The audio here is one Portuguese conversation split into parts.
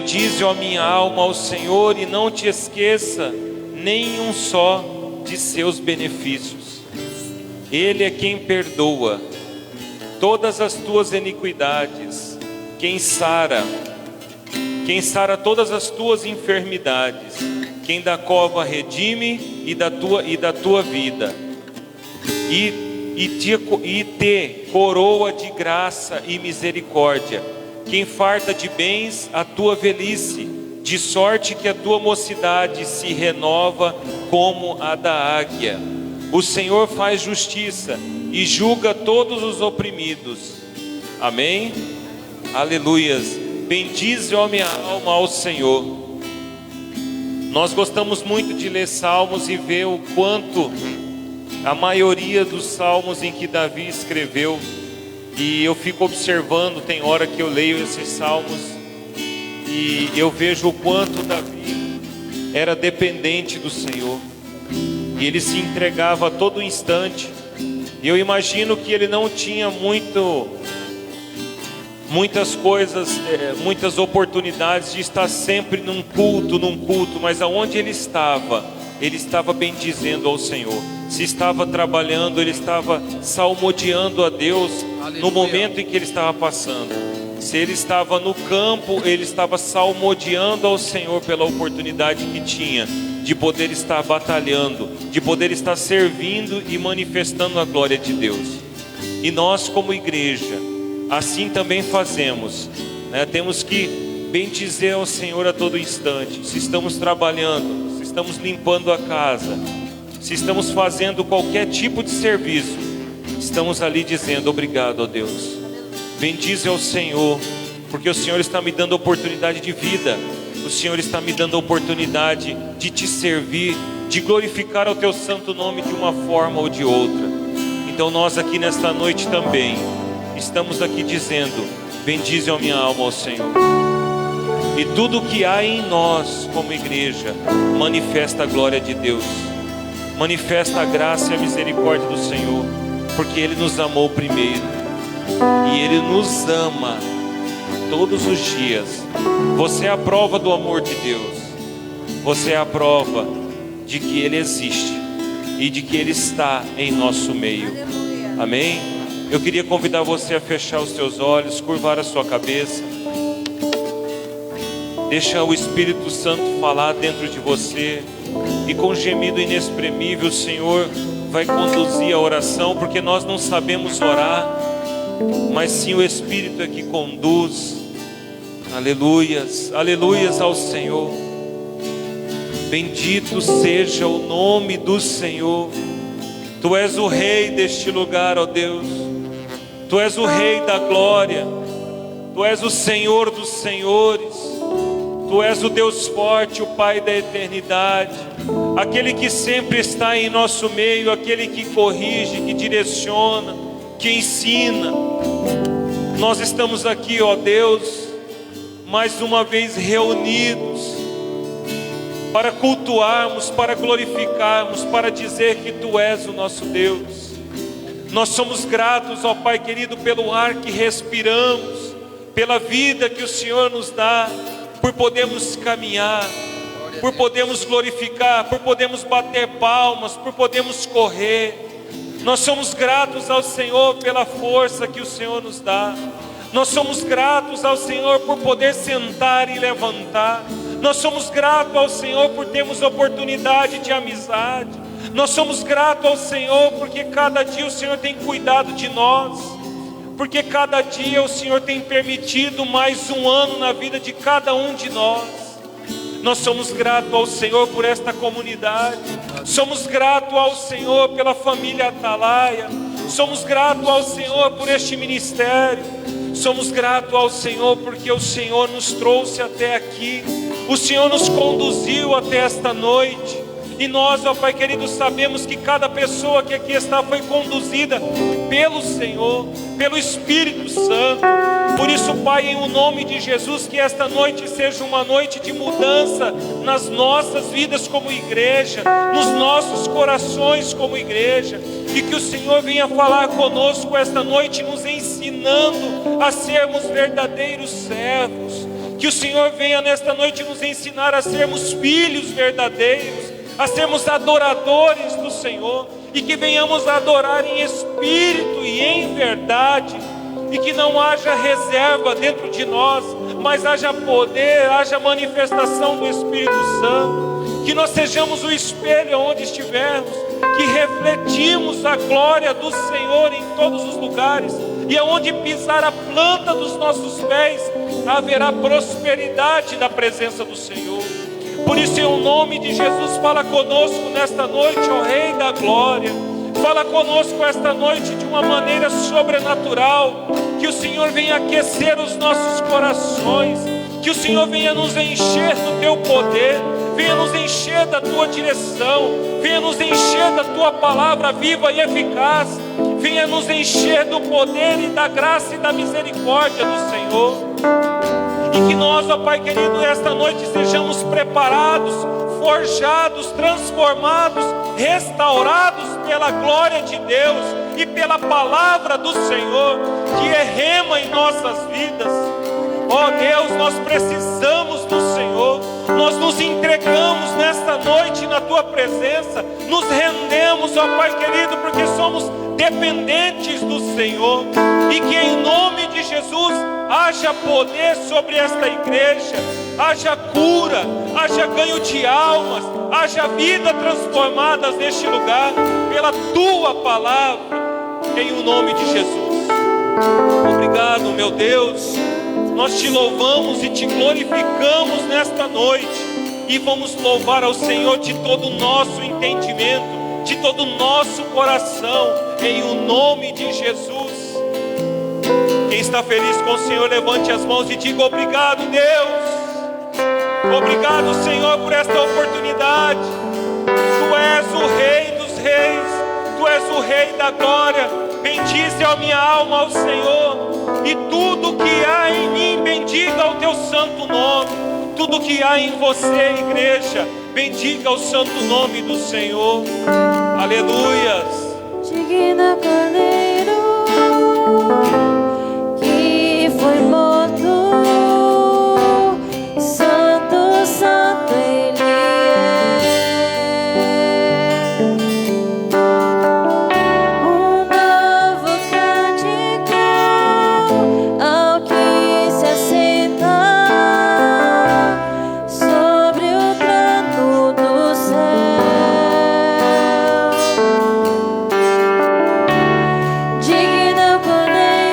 Bendize, ó minha alma, ao Senhor, e não te esqueça nenhum só de seus benefícios. Ele é quem perdoa todas as tuas iniquidades, quem sara todas as tuas enfermidades, quem da cova redime e da tua vida, e te coroa de graça e misericórdia, quem farta de bens a tua velhice, de sorte que a tua mocidade se renova como a da águia. O Senhor faz justiça e julga todos os oprimidos. Amém? Aleluias. Bendize, ó minha alma, ao Senhor. Nós gostamos muito de ler salmos e ver o quanto a maioria dos salmos em que Davi escreveu, e eu fico observando, tem hora que eu leio esses salmos e eu vejo o quanto Davi era dependente do Senhor, e ele se entregava a todo instante. E eu imagino que ele não tinha muitas coisas, muitas oportunidades de estar sempre num culto, mas aonde ele estava bendizendo ao Senhor. Se estava trabalhando, ele estava salmodiando a Deus. Aleluia. No momento em que ele estava passando. Se ele estava no campo, ele estava salmodiando ao Senhor pela oportunidade que tinha de poder estar batalhando, de poder estar servindo e manifestando a glória de Deus. E nós, como igreja, assim também fazemos, né? Temos que bendizer ao Senhor a todo instante. Se estamos trabalhando, se estamos limpando a casa, se estamos fazendo qualquer tipo de serviço, estamos ali dizendo: obrigado, ó Deus. Bendize ao Senhor, porque o Senhor está me dando oportunidade de vida. O Senhor está me dando a oportunidade de te servir, de glorificar o teu santo nome de uma forma ou de outra. Então nós aqui nesta noite também estamos aqui dizendo: bendize a minha alma ao Senhor. E tudo que há em nós como igreja manifesta a glória de Deus, manifesta a graça e a misericórdia do Senhor, porque Ele nos amou primeiro, e Ele nos ama todos os dias. Você é a prova do amor de Deus, você é a prova de que Ele existe e de que Ele está em nosso meio. Amém? Eu queria convidar você a fechar os seus olhos, curvar a sua cabeça. Deixa o Espírito Santo falar dentro de você, e com gemido inexprimível o Senhor vai conduzir a oração, porque nós não sabemos orar, mas sim o Espírito é que conduz. Aleluias, aleluias ao Senhor. Bendito seja o nome do Senhor. Tu és o Rei deste lugar, ó Deus. Tu és o Rei da glória. Tu és o Senhor dos senhores. Tu és o Deus forte, o Pai da eternidade, aquele que sempre está em nosso meio, aquele que corrige, que direciona, que ensina. Nós estamos aqui, ó Deus, mais uma vez reunidos para cultuarmos, para glorificarmos, para dizer que Tu és o nosso Deus. Nós somos gratos, ó Pai querido, pelo ar que respiramos, pela vida que o Senhor nos dá, por podermos caminhar, por podermos glorificar, por podermos bater palmas, por podermos correr. Nós somos gratos ao Senhor pela força que o Senhor nos dá. Nós somos gratos ao Senhor por poder sentar e levantar. Nós somos gratos ao Senhor por termos oportunidade de amizade. Nós somos gratos ao Senhor porque cada dia o Senhor tem cuidado de nós, porque cada dia o Senhor tem permitido mais um ano na vida de cada um de nós. Nós somos gratos ao Senhor por esta comunidade. Somos gratos ao Senhor pela família Atalaia. Somos gratos ao Senhor por este ministério. Somos gratos ao Senhor porque o Senhor nos trouxe até aqui. O Senhor nos conduziu até esta noite. E nós, ó Pai querido, sabemos que cada pessoa que aqui está foi conduzida pelo Senhor, pelo Espírito Santo. Por isso, Pai, em o nome de Jesus, que esta noite seja uma noite de mudança nas nossas vidas como igreja, nos nossos corações como igreja. E que o Senhor venha falar conosco esta noite, nos ensinando a sermos verdadeiros servos, Que o Senhor venha nesta noite nos ensinar a sermos filhos verdadeiros, a sermos adoradores do Senhor, e que venhamos a adorar em espírito e em verdade, e que não haja reserva dentro de nós, mas haja poder, haja manifestação do Espírito Santo, que nós sejamos o espelho onde estivermos, que refletimos a glória do Senhor em todos os lugares, e aonde pisar a planta dos nossos pés, haverá prosperidade da presença do Senhor. Por isso, em nome de Jesus, fala conosco nesta noite, ó Rei da Glória. Fala conosco esta noite de uma maneira sobrenatural. Que o Senhor venha aquecer os nossos corações, que o Senhor venha nos encher do Teu poder, venha nos encher da Tua direção, venha nos encher da Tua palavra viva e eficaz, venha nos encher do poder e da graça e da misericórdia do Senhor. E que nós, ó Pai querido, esta noite sejamos preparados, forjados, transformados, restaurados pela glória de Deus e pela palavra do Senhor, que é rema em nossas vidas. Ó Deus, nós precisamos do Senhor, nós nos entregamos nesta noite na Tua presença, nos rendemos, ó Pai querido, porque somos dependentes do Senhor, e que em nome de Jesus haja poder sobre esta igreja, haja cura, haja ganho de almas, haja vida transformadas neste lugar, pela Tua palavra, em o nome de Jesus. Obrigado, meu Deus, nós Te louvamos e Te glorificamos nesta noite, e vamos louvar ao Senhor de todo o nosso entendimento, de todo o nosso coração, em o nome de Jesus. Quem está feliz com o Senhor, levante as mãos e diga: obrigado, Deus. Obrigado, Senhor, por esta oportunidade. Tu és o Rei dos Reis, Tu és o Rei da glória. Bendize a minha alma ao Senhor, e tudo que há em mim, bendiga o Teu santo nome. Tudo que há em você, igreja, bendiga o santo nome do Senhor. Aleluias. Digno Cordeiro que foi morto, santo, santo Ele é. Um novo cântico ao que se assenta sobre o trono do céu. Digno Cordeiro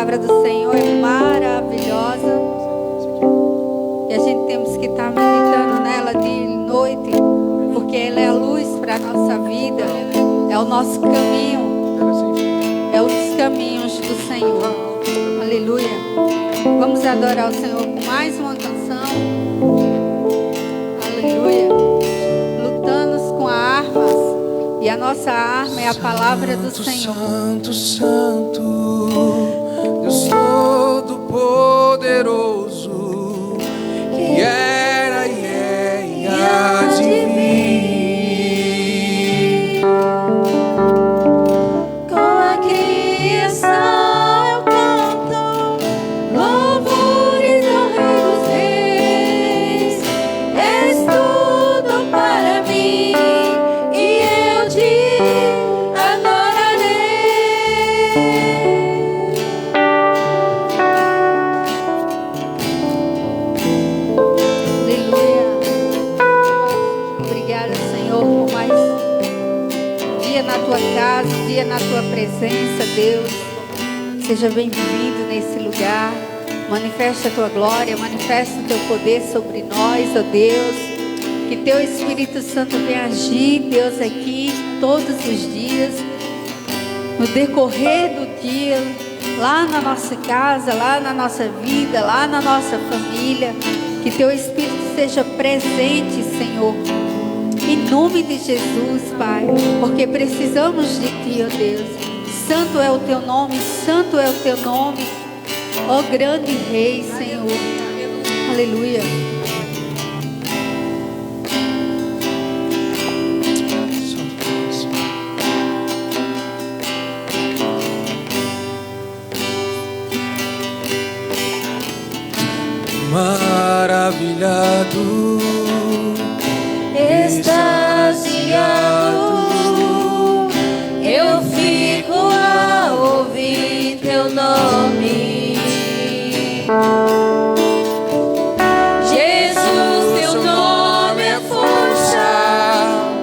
palavra do Senhor é maravilhosa. E a gente temos que estar meditando nela de noite, porque ela é a luz para a nossa vida, é o nosso caminho, é os caminhos do Senhor. Aleluia. Vamos adorar o Senhor com mais uma canção. Aleluia. Lutando com armas, e a nossa arma é a palavra do Senhor. Santo, Santo, Deus Todo-Poderoso, que era e é e há de vir. Com a criação eu canto louvores ao Rei dos Reis. És tudo para mim e eu te adorarei. Aleluia. Obrigada, Senhor, por mais um dia na tua casa, um dia na tua presença, Deus. Seja bem-vindo nesse lugar. Manifesta a tua glória, manifesta o teu poder sobre nós, ó Deus. Que teu Espírito Santo venha agir, Deus, aqui todos os dias, no decorrer do dia, lá na nossa casa, lá na nossa vida, lá na nossa família. Que teu Espírito seja presente, Senhor, em nome de Jesus, Pai, porque precisamos de Ti, ó Deus. Santo é o Teu nome, santo é o Teu nome, ó grande Rei, Senhor. Aleluia. Maravilhado, Extasiado, eu fico a ouvir teu nome. Jesus, teu nome é força,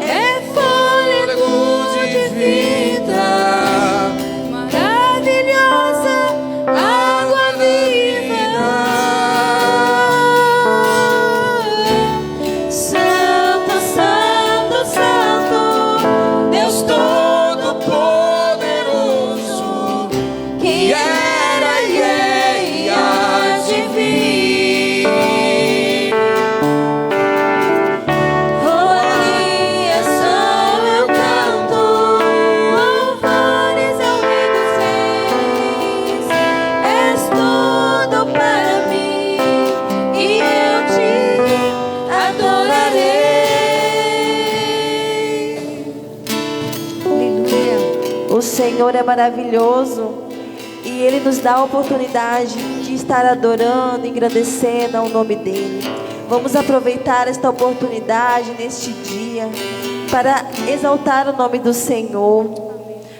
é fôlego de vida, maravilhosa, água viva. Santo, Santo, Santo, Deus Todo-Poderoso, que era e é e há de vir. Oh, a criação eu canto louvores ao Rei dos Reis. És tudo para mim e eu te adorarei. Aleluia. O Senhor é maravilhoso e Ele nos dá a oportunidade de estar adorando, engrandecendo ao nome dEle. Vamos aproveitar esta oportunidade neste dia para exaltar o nome do Senhor,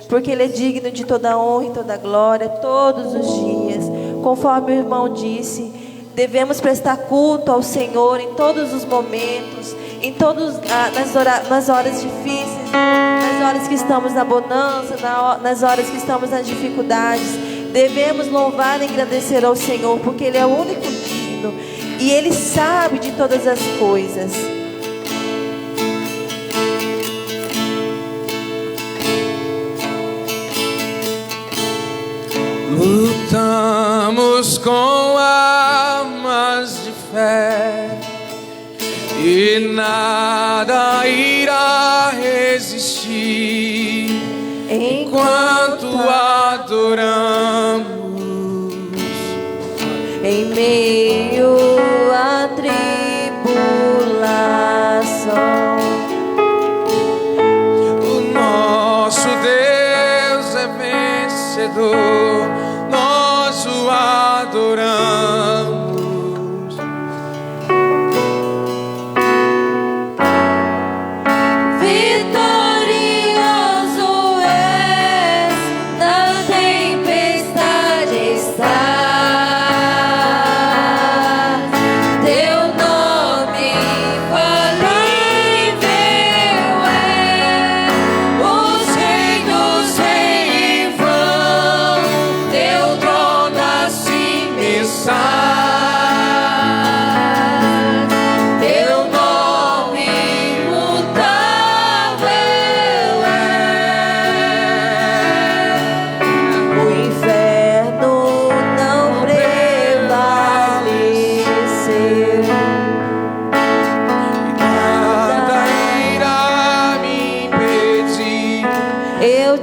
porque Ele é digno de toda honra e toda glória todos os dias. Conforme o irmão disse, devemos prestar culto ao Senhor em todos os momentos, nas horas difíceis, nas horas que estamos na bonança, nas horas que estamos nas dificuldades. Devemos louvar e agradecer ao Senhor, porque Ele é o único digno e Ele sabe de todas as coisas. lutamos com armas de fé e nada irá resistir enquanto adoramos Em meio à tribulação, o nosso Deus é vencedor, nós o adoramos. Vitorioso és, na tempestade estás. Teu nome infalível é, os reinos vêm em vão, teu trono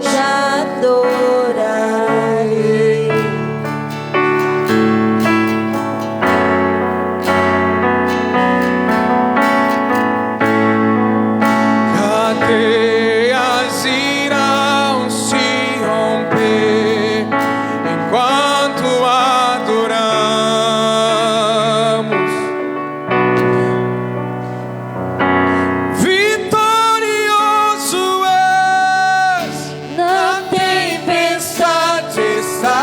já adorarei. Cadeias irão se romper enquanto adoramos. Vitorioso és, na tempestade estás.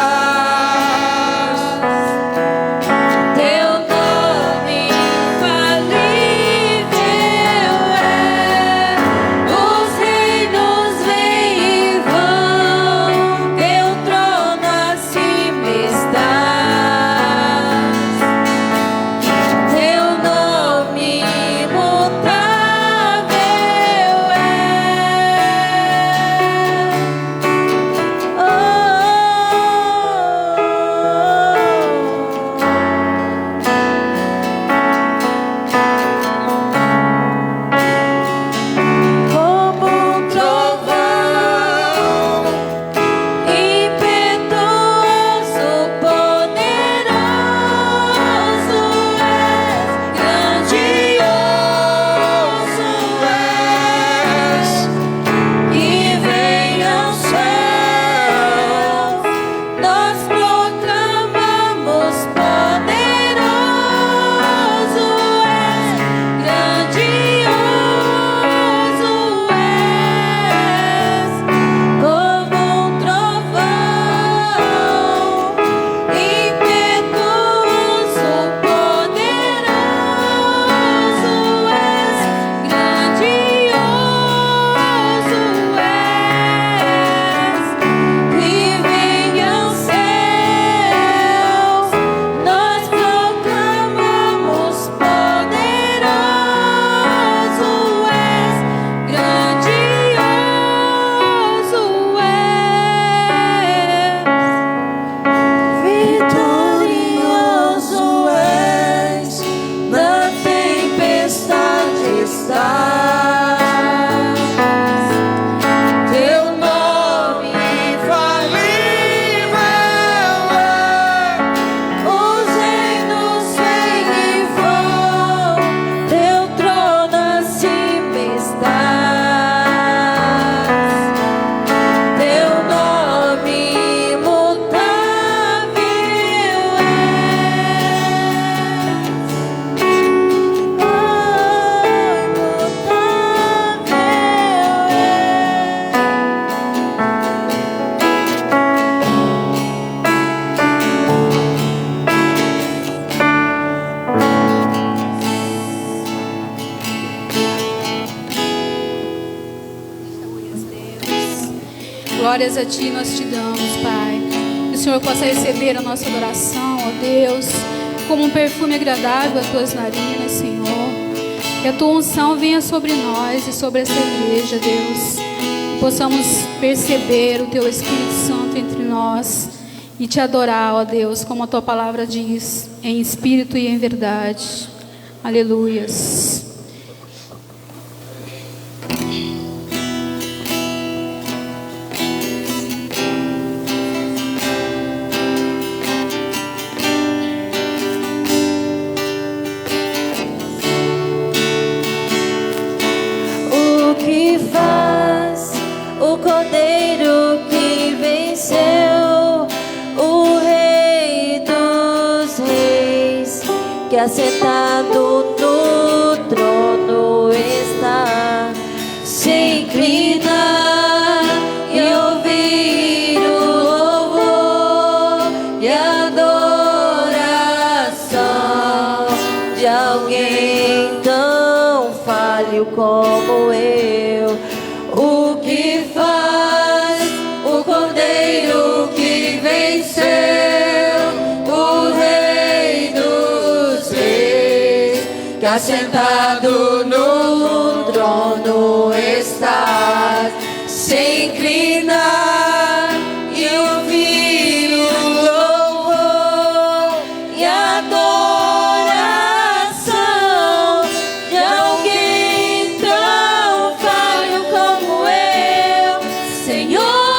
Teu nome infalível é. Os reinos vêm e vão, teu trono acima estás. Teu nome imutável é. Como um trovão impetuoso, poderoso és, grandioso és, que vem ao céu, nós proclamamos poderoso és, grandioso és, como um trovão impetuoso, poderoso és, grandioso és, que vem aos céus, nós proclamamos poderoso és, grandioso és. Vitorioso és, na tempestade estás. Teu nome Infalível é. os reinos vêm e vão, teu trono acima estás. Teu nome imutável és. Glórias a Ti nós te damos, Pai. Que o Senhor possa receber a nossa adoração, ó Deus, como um perfume agradável às Tuas narinas, Senhor. Que a Tua unção venha sobre nós e sobre essa igreja, Deus. Que possamos perceber o Teu Espírito Santo entre nós e Te adorar, ó Deus, como a Tua palavra diz, em espírito e em verdade. Aleluias. O que faz o Cordeiro que venceu, o Rei dos Reis, que assentado no trono está, se inclina e ouvir o louvor e a adoração de alguém tão falho como eu. O que faz o Cordeiro que venceu, o Rei dos Reis, que assentado no trono está, se inclina e ouvir o louvor e a adoração de alguém tão falho como eu, Senhor.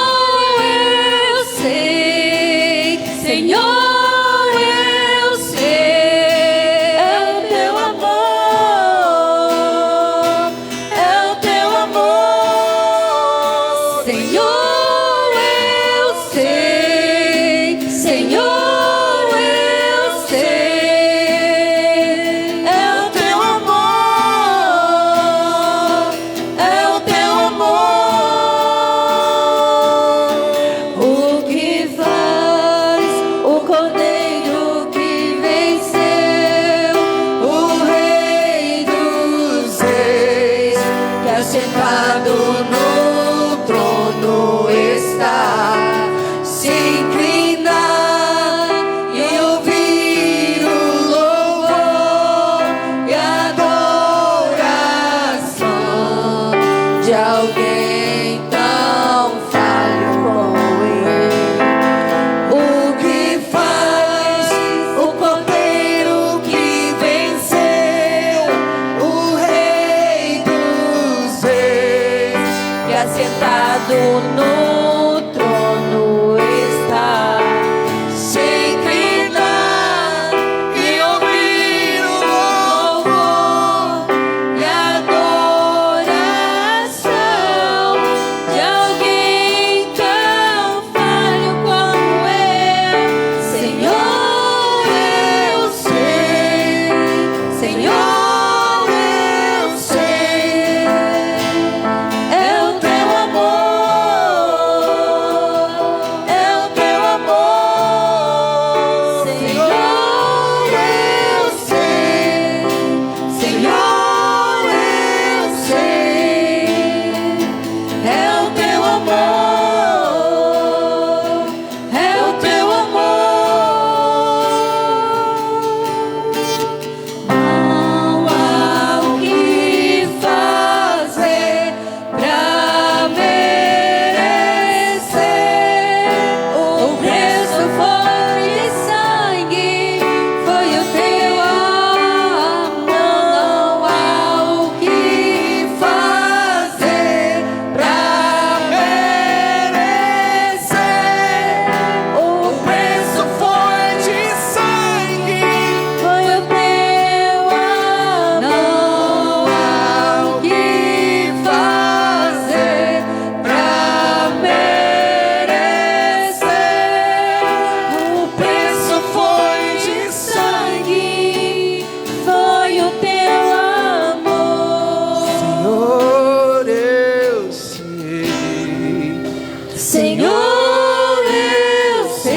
Senhor, eu sei,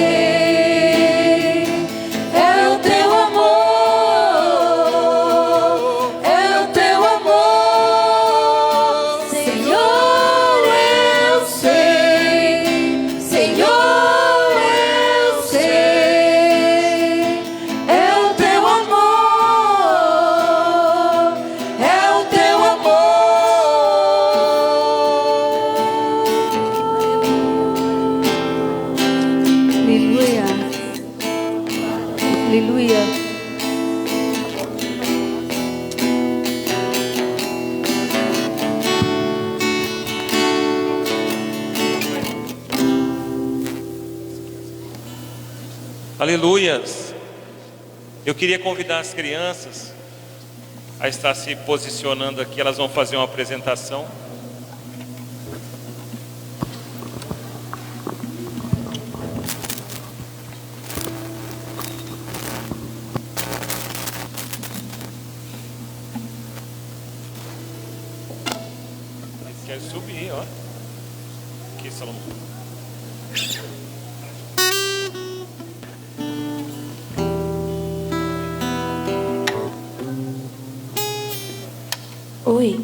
é o teu amor, é o teu amor. Senhor, eu sei, Senhor, eu sei, é o teu amor, é o teu amor. Aleluia. Aleluia. Aleluias. Eu queria convidar as crianças a estar se posicionando aqui. Elas vão fazer uma apresentação. Quer subir, ó. Aqui, Salomão. Oi.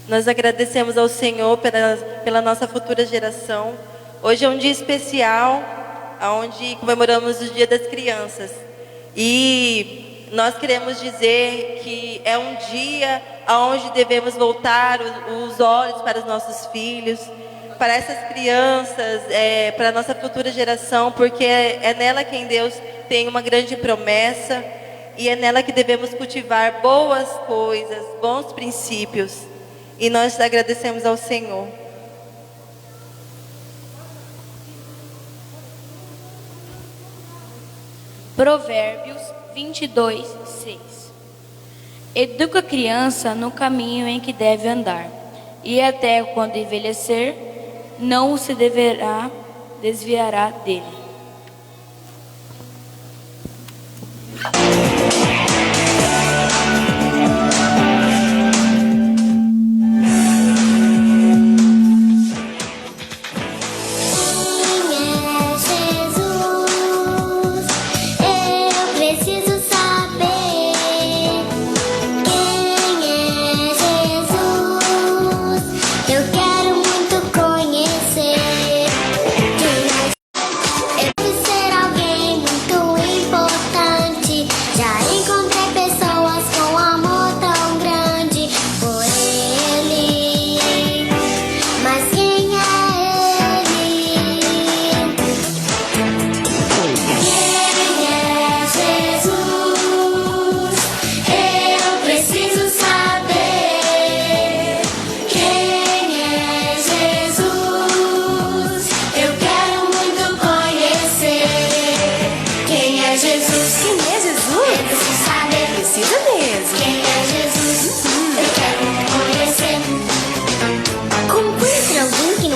Nós agradecemos ao Senhor pela nossa futura geração. Hoje é um dia especial, onde comemoramos o Dia das Crianças. E nós queremos dizer que é um dia onde devemos voltar os olhos para os nossos filhos, para essas crianças, para a nossa futura geração, porque é nela quem Deus tem uma grande promessa e é nela que devemos cultivar boas coisas, bons princípios. E nós agradecemos ao Senhor. Provérbios 22:6. Educa a criança no caminho em que deve andar, e até quando envelhecer, não se desviará dele.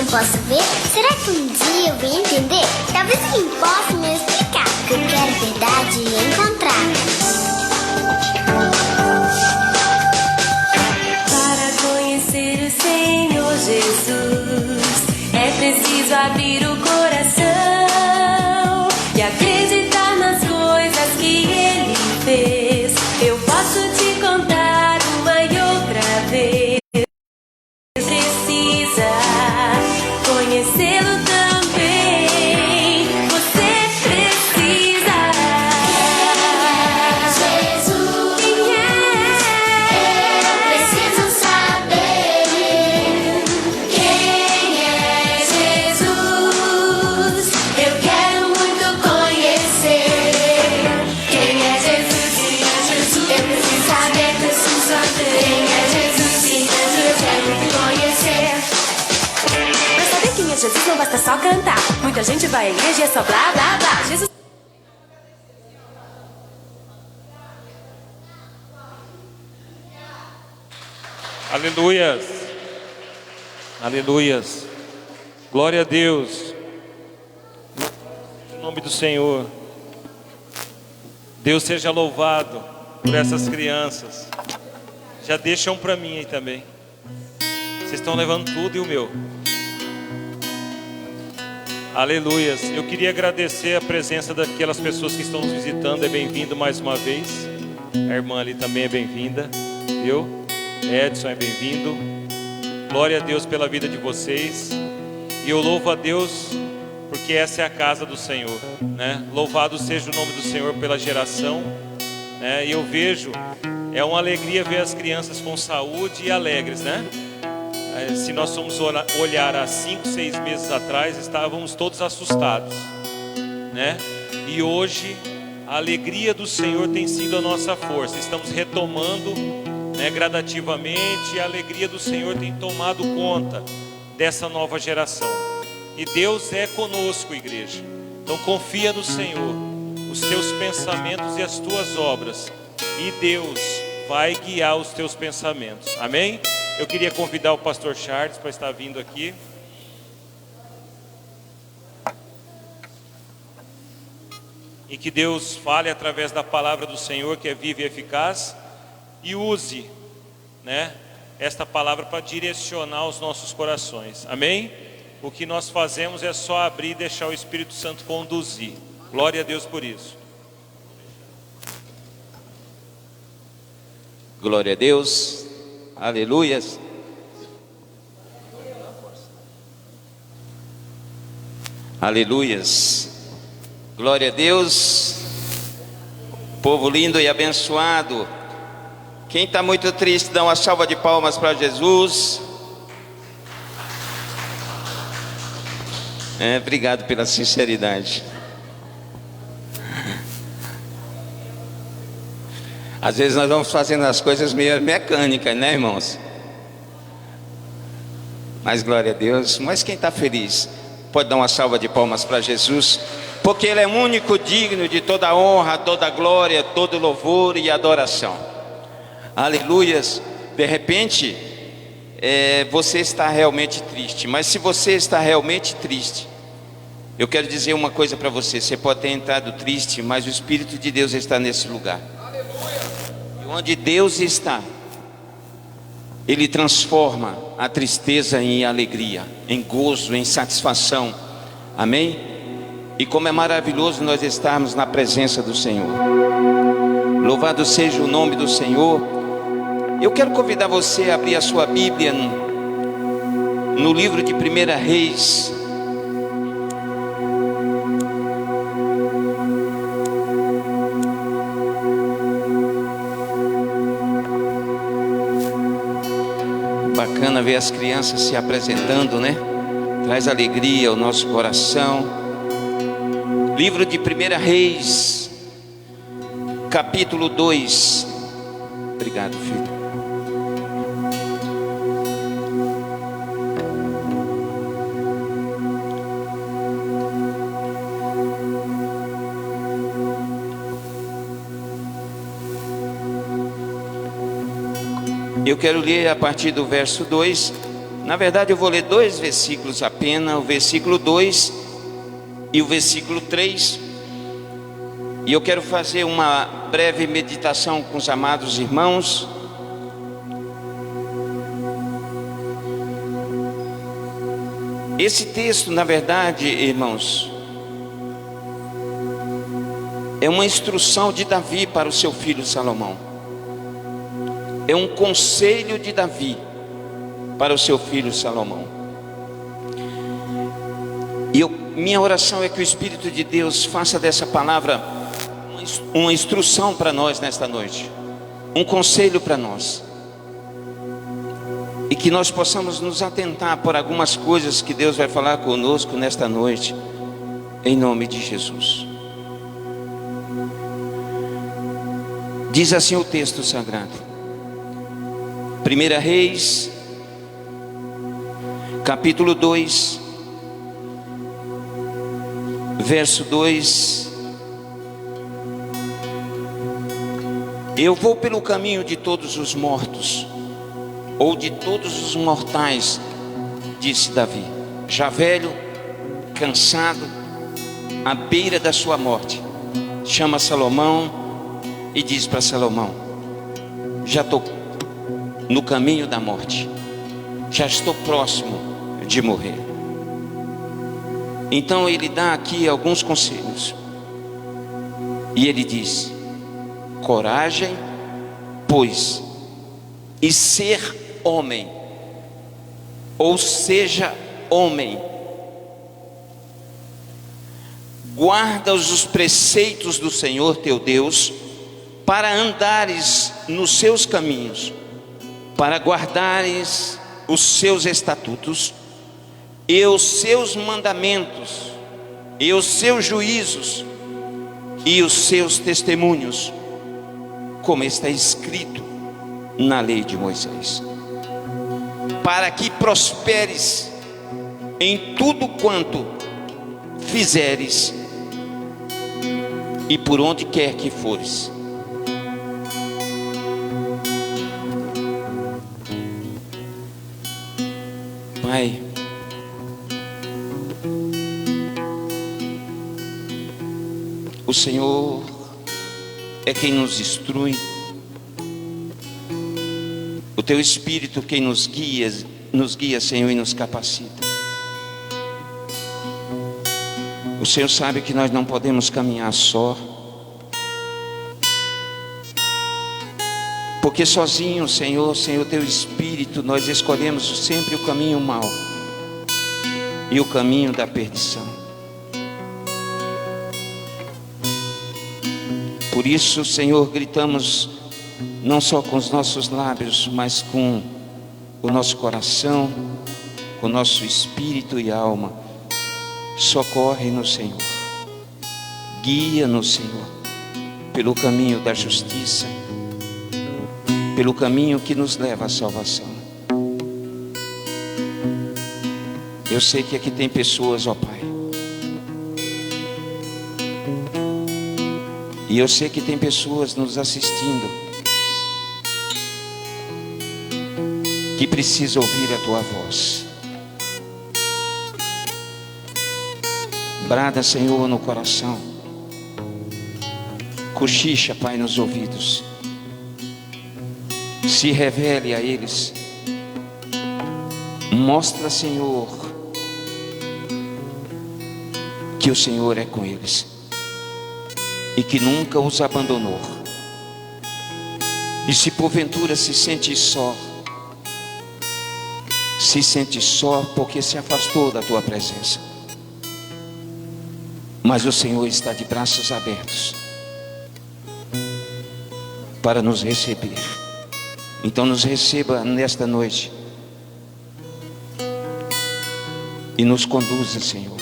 Posso ver? Será que um dia eu vou entender? Talvez alguém possa me explicar. Que eu quero verdade e encontrar. Para conhecer o Senhor Jesus, é preciso abrir o coração e acreditar nas coisas que Ele fez. Eu posso te contar uma e outra vez. Precisa conhecê-lo também. Você precisa. Jesus, Quem é? eu preciso saber. Quem é Jesus? conhecer. Mas sabe quem é Jesus? Não basta só cantar. Muita gente vai à igreja e é só blá blá blá. Jesus. Aleluias. Aleluias. Glória a Deus. Em nome do Senhor. Deus seja louvado por essas crianças. Já deixam para mim aí também. Vocês estão levando tudo e o meu. Aleluias. Eu queria agradecer a presença daquelas pessoas que estão nos visitando. É bem-vindo mais uma vez. A irmã ali também é bem-vinda. Viu? Edson é bem-vindo. Glória a Deus pela vida de vocês. E eu louvo a Deus porque essa é a casa do Senhor, né? Louvado seja o nome do Senhor pela geração, né? E eu vejo, é uma alegria ver as crianças com saúde e alegres, né? Se nós formos olhar há 5, 6 meses atrás, estávamos todos assustados, né? E hoje a alegria do Senhor tem sido a nossa força. Estamos retomando, né, gradativamente, e a alegria do Senhor tem tomado conta dessa nova geração. E Deus é conosco, igreja. Então confia no Senhor, os teus pensamentos e as tuas obras, e Deus vai guiar os teus pensamentos. Amém? Eu queria convidar o pastor Charles para estar vindo aqui. E que Deus fale através da palavra do Senhor, que é viva e eficaz, e use, né, esta palavra para direcionar os nossos corações. Amém? O que nós fazemos é só abrir e deixar o Espírito Santo conduzir. Glória a Deus por isso. Glória a Deus. Aleluias. Aleluias. Glória a Deus. Povo lindo e abençoado. Quem está muito triste, dá uma salva de palmas para Jesus. Obrigado pela sinceridade. Às vezes nós vamos fazendo as coisas meio mecânicas, né, irmãos? Mas glória a Deus. Mas quem está feliz, pode dar uma salva de palmas para Jesus, porque Ele é o único digno de toda honra, toda glória, todo louvor e adoração. Aleluias. De repente você está realmente triste, mas se você está realmente triste, eu quero dizer uma coisa para você. Você pode ter entrado triste, mas o Espírito de Deus está nesse lugar. E onde Deus está, Ele transforma a tristeza em alegria, em gozo, em satisfação. Amém? E como é maravilhoso nós estarmos na presença do Senhor. Louvado seja o nome do Senhor. Eu quero convidar você a abrir a sua Bíblia no livro de 1 Reis. Bacana ver as crianças se apresentando, né? Traz alegria ao nosso coração. Livro de 1 Reis, capítulo 2. Obrigado, filho. Eu quero ler a partir do verso 2. Na verdade eu vou ler 2 versículos apenas, o versículo 2 e o versículo 3. E eu quero fazer uma breve meditação com os amados irmãos. Esse texto, na verdade, irmãos, é uma instrução de Davi para o seu filho Salomão. É um conselho de Davi para o seu filho Salomão. E minha oração é que o Espírito de Deus faça dessa palavra uma instrução para nós nesta noite, um conselho para nós, e que nós possamos nos atentar por algumas coisas que Deus vai falar conosco nesta noite, em nome de Jesus. Diz assim o texto sagrado, 1 Reis, capítulo 2, verso 2. Eu vou pelo caminho de todos os mortos, ou de todos os mortais, disse Davi, já velho, cansado, à beira da sua morte. Chama Salomão e diz para Salomão: já estou no caminho da morte, já estou próximo de morrer. Então ele dá aqui alguns conselhos, e ele diz: coragem, pois, e ser homem, ou seja, homem, guarda os preceitos do Senhor teu Deus, para andares nos seus caminhos, para guardares os seus estatutos, e os seus mandamentos, e os seus juízos, e os seus testemunhos, como está escrito na lei de Moisés, para que prosperes em tudo quanto fizeres, e por onde quer que fores. Pai, o Senhor é quem nos instrui, o Teu Espírito quem nos guia, Senhor, e nos capacita. O Senhor sabe que nós não podemos caminhar só, porque sozinho, Senhor, sem o Teu Espírito, nós escolhemos sempre o caminho mau e o caminho da perdição. Por isso, Senhor, gritamos não só com os nossos lábios, mas com o nosso coração, com o nosso espírito e alma: socorre-nos, Senhor, guia-nos, Senhor, pelo caminho da justiça, pelo caminho que nos leva à salvação. Eu sei que aqui tem pessoas, ó Pai, e eu sei que tem pessoas nos assistindo que precisam ouvir a Tua voz. Brada, Senhor, no coração, cochicha, Pai, nos ouvidos. Se revele a eles, mostra, Senhor, que o Senhor é com eles e que nunca os abandonou. E se porventura se sente só porque se afastou da Tua presença, mas o Senhor está de braços abertos para nos receber. Então nos receba nesta noite e nos conduza, Senhor,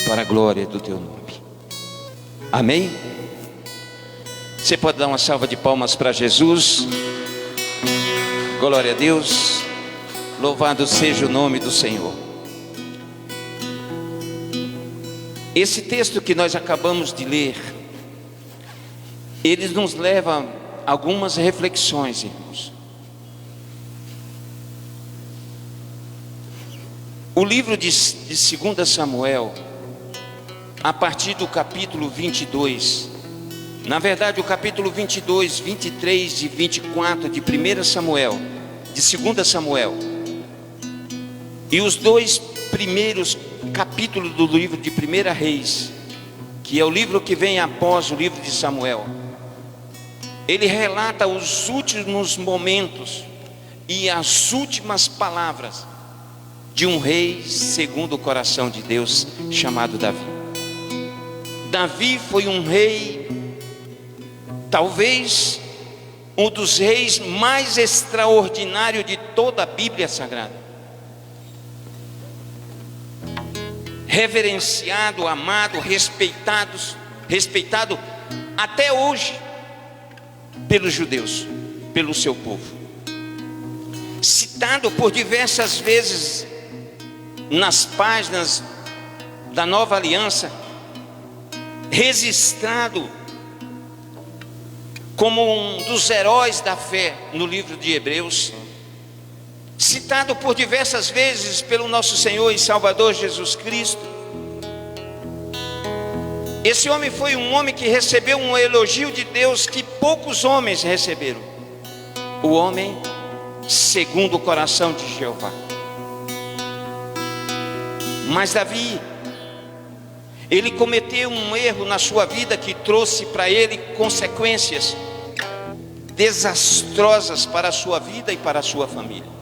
para a glória do Teu nome. Amém? Você pode dar uma salva de palmas para Jesus? Glória a Deus. Louvado seja o nome do Senhor. Esse texto que nós acabamos de ler, ele nos leva a algumas reflexões, irmãos. O livro de 2 Samuel, a partir do capítulo 22, na verdade o capítulo 22, 23 e 24 de 1 Samuel, de 2 Samuel, e os dois primeiros capítulos do livro de 1 Reis, que é o livro que vem após o livro de Samuel, ele relata os últimos momentos e as últimas palavras de um rei segundo o coração de Deus, chamado Davi. Davi foi um rei, talvez um dos reis mais extraordinários de toda a Bíblia Sagrada. Reverenciado, amado, respeitado até hoje pelos judeus, pelo seu povo. Citado por diversas vezes nas páginas da Nova Aliança, registrado como um dos heróis da fé no livro de Hebreus, citado por diversas vezes pelo nosso Senhor e Salvador Jesus Cristo. Esse homem foi um homem que recebeu um elogio de Deus que poucos homens receberam: o homem segundo o coração de Jeová. Mas Davi, ele cometeu um erro na sua vida que trouxe para ele consequências desastrosas para a sua vida e para a sua família.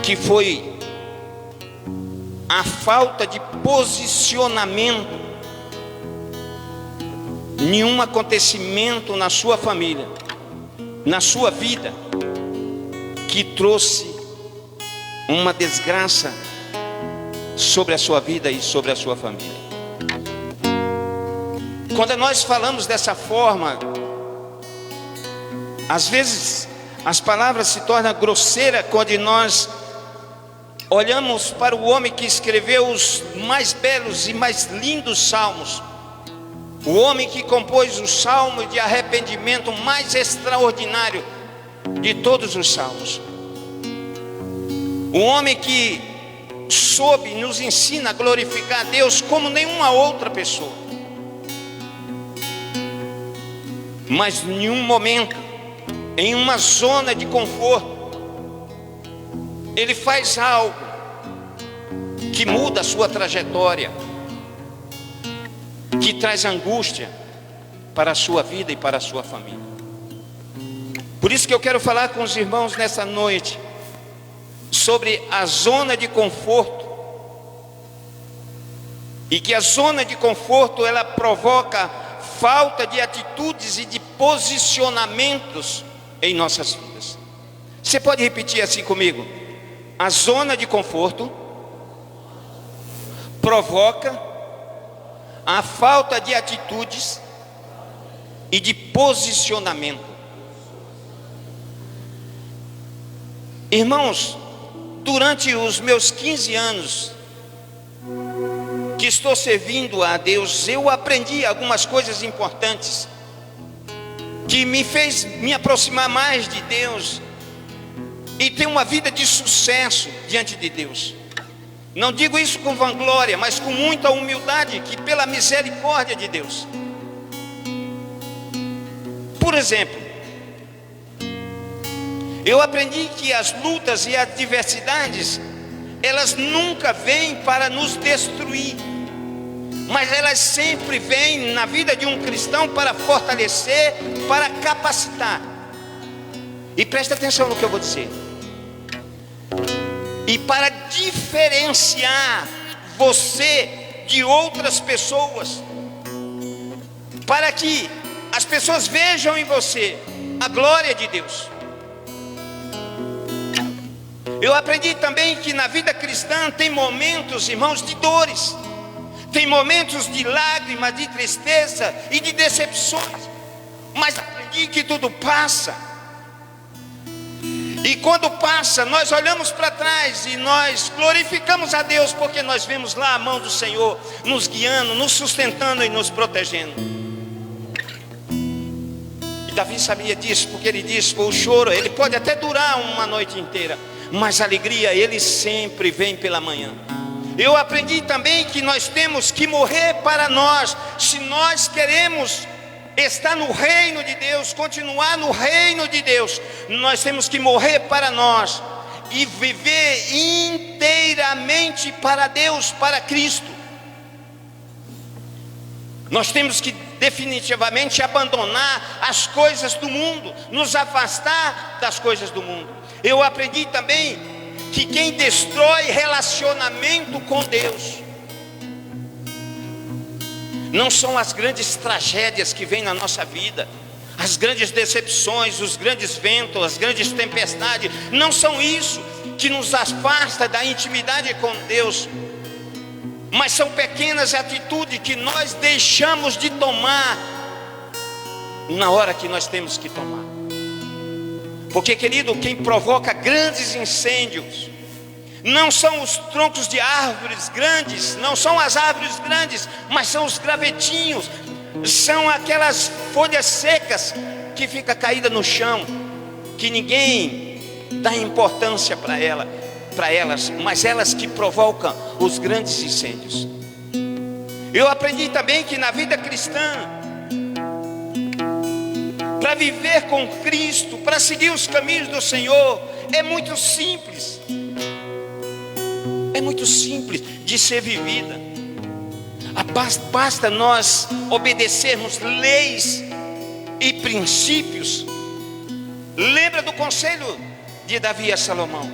Que foi a falta de posicionamento em um acontecimento na sua família, na sua vida, que trouxe uma desgraça sobre a sua vida e sobre a sua família. Quando nós falamos dessa forma, às vezes as palavras se tornam grosseiras quando nós olhamos para o homem que escreveu os mais belos e mais lindos salmos, o homem que compôs o salmo de arrependimento mais extraordinário de todos os salmos, o homem que soube, nos ensina a glorificar a Deus como nenhuma outra pessoa. Mas em nenhum momento, em uma zona de conforto, ele faz algo que muda a sua trajetória, que traz angústia para a sua vida e para a sua família. Por isso que eu quero falar com os irmãos nessa noite sobre a zona de conforto, e que a zona de conforto ela provoca falta de atitudes e de posicionamentos em nossas vidas. Você pode repetir assim comigo? A zona de conforto provoca a falta de atitudes e de posicionamento. Irmãos, durante os meus 15 anos que estou servindo a Deus, eu aprendi algumas coisas importantes que me fez me aproximar mais de Deus e ter uma vida de sucesso diante de Deus. Não digo isso com vanglória, mas com muita humildade, que pela misericórdia de Deus. Por exemplo, eu aprendi que as lutas e adversidades, elas nunca vêm para nos destruir, mas elas sempre vêm na vida de um cristão para fortalecer, para capacitar. E presta atenção no que eu vou dizer. E para diferenciar você de outras pessoas, para que as pessoas vejam em você a glória de Deus. Eu aprendi também que na vida cristã tem momentos, irmãos, de dores, tem momentos de lágrimas, de tristeza e de decepções, mas aprendi que tudo passa. E quando passa, nós olhamos para trás e nós glorificamos a Deus, porque nós vemos lá a mão do Senhor nos guiando, nos sustentando e nos protegendo. E Davi sabia disso, porque ele disse: o choro, ele pode até durar uma noite inteira, mas a alegria, ele sempre vem pela manhã. Eu aprendi também que nós temos que morrer para nós, se nós queremos estar no reino de Deus, continuar no reino de Deus, nós temos que morrer para nós e viver inteiramente para Deus, para Cristo. Nós temos que definitivamente abandonar as coisas do mundo, nos afastar das coisas do mundo. Eu aprendi também que quem destrói relacionamento com Deus não são as grandes tragédias que vêm na nossa vida, as grandes decepções, os grandes ventos, as grandes tempestades. Não são isso que nos afasta da intimidade com Deus, mas são pequenas atitudes que nós deixamos de tomar na hora que nós temos que tomar. Porque, querido, quem provoca grandes incêndios não são os troncos de árvores grandes, não são as árvores grandes, mas são os gravetinhos, são aquelas folhas secas que fica caída no chão, que ninguém dá importância para elas, mas elas que provocam os grandes incêndios. Eu aprendi também que na vida cristã, para viver com Cristo, para seguir os caminhos do Senhor, é muito simples. É muito simples de ser vivida. Basta nós obedecermos leis e princípios. Lembra do conselho de Davi a Salomão?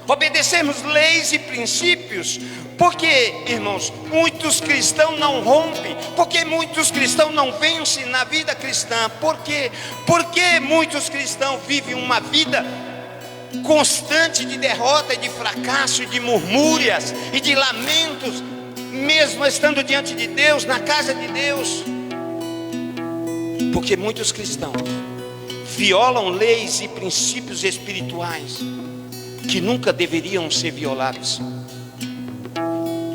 Obedecermos leis e princípios. Porque, irmãos, muitos cristãos não rompem. Porque muitos cristãos não vencem na vida cristã. Por quê? Porque muitos cristãos vivem uma vida constante de derrota e de fracasso, e de murmúrias e de lamentos, mesmo estando diante de Deus, na casa de Deus. Porque muitos cristãos violam leis e princípios espirituais que nunca deveriam ser violados,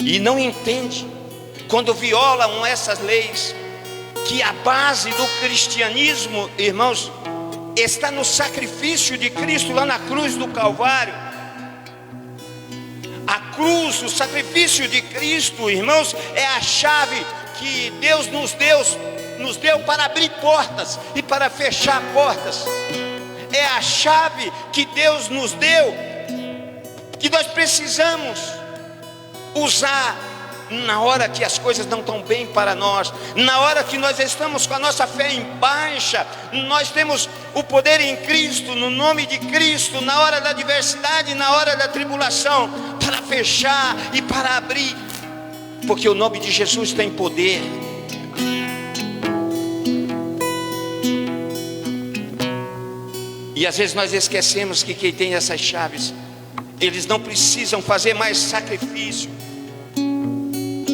e não entende, quando violam essas leis, que a base do cristianismo, irmãos, está no sacrifício de Cristo lá na cruz do Calvário. A cruz, o sacrifício de Cristo, irmãos, é a chave que Deus nos deu para abrir portas e para fechar portas. É a chave que Deus nos deu, que nós precisamos usar na hora que as coisas não estão bem para nós, na hora que nós estamos com a nossa fé em baixa. Nós temos o poder em Cristo, no nome de Cristo, na hora da adversidade, na hora da tribulação, para fechar e para abrir, porque o nome de Jesus tem poder. E às vezes nós esquecemos que quem tem essas chaves, eles não precisam fazer mais sacrifício,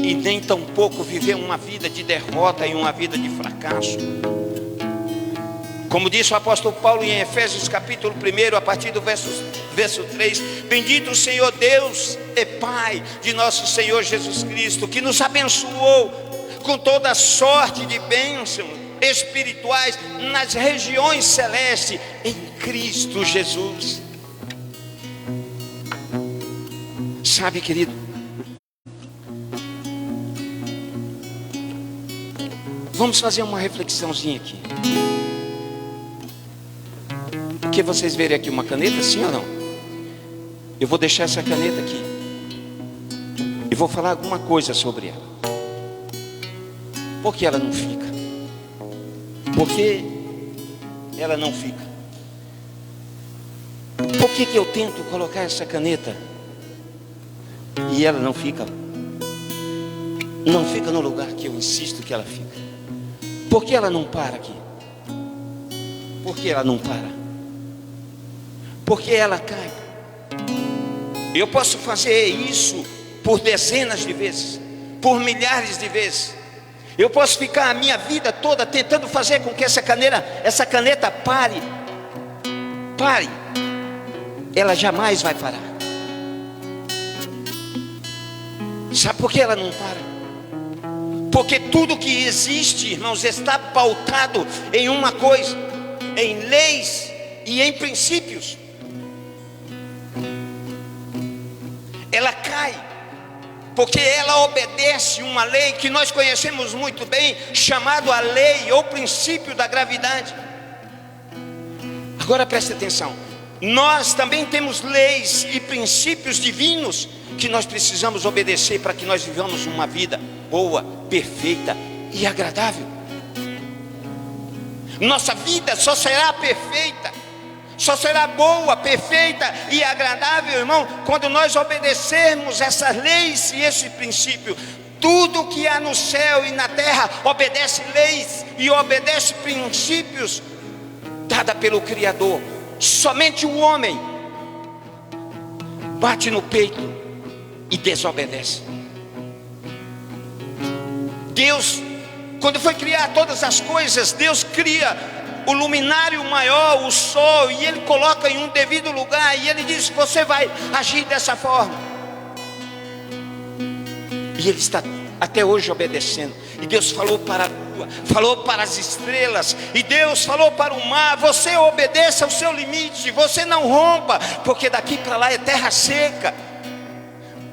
e nem tampouco viver uma vida de derrota e uma vida de fracasso. Como disse o apóstolo Paulo em Efésios capítulo 1, a partir do verso 3: bendito o Senhor Deus e Pai de nosso Senhor Jesus Cristo, que nos abençoou com toda sorte de bênçãos espirituais nas regiões celestes em Cristo Jesus. Sabe, querido, vamos fazer uma reflexãozinha aqui. Porque vocês verem aqui uma caneta, sim ou não? Eu vou deixar essa caneta aqui e vou falar alguma coisa sobre ela. Por que ela não fica? Por que ela não fica? Por que eu tento colocar essa caneta e ela não fica? Não fica no lugar que eu insisto que ela fica. Por que ela não para aqui? Por que ela não para? Porque ela cai. Eu posso fazer isso por dezenas de vezes, por milhares de vezes. Eu posso ficar a minha vida toda tentando fazer com que essa caneta pare. Ela jamais vai parar. Sabe por que ela não para? Porque tudo que existe, irmãos, está pautado em uma coisa: em leis e em princípios. Ela cai porque ela obedece uma lei que nós conhecemos muito bem, chamado a lei ou princípio da gravidade. Agora preste atenção, nós também temos leis e princípios divinos que nós precisamos obedecer para que nós vivamos uma vida boa, perfeita e agradável. Nossa vida só será perfeita, só será boa, perfeita e agradável, irmão, quando nós obedecermos essas leis e esse princípio. Tudo que há no céu e na terra obedece leis e obedece princípios dada pelo Criador. Somente o homem bate no peito e desobedece. Deus, quando foi criar todas as coisas, Deus cria o luminário maior, o sol, e ele coloca em um devido lugar, e ele diz: você vai agir dessa forma. E ele está até hoje obedecendo. E Deus falou para a lua, falou para as estrelas, e Deus falou para o mar: você obedeça ao seu limite, você não rompa, porque daqui para lá é terra seca.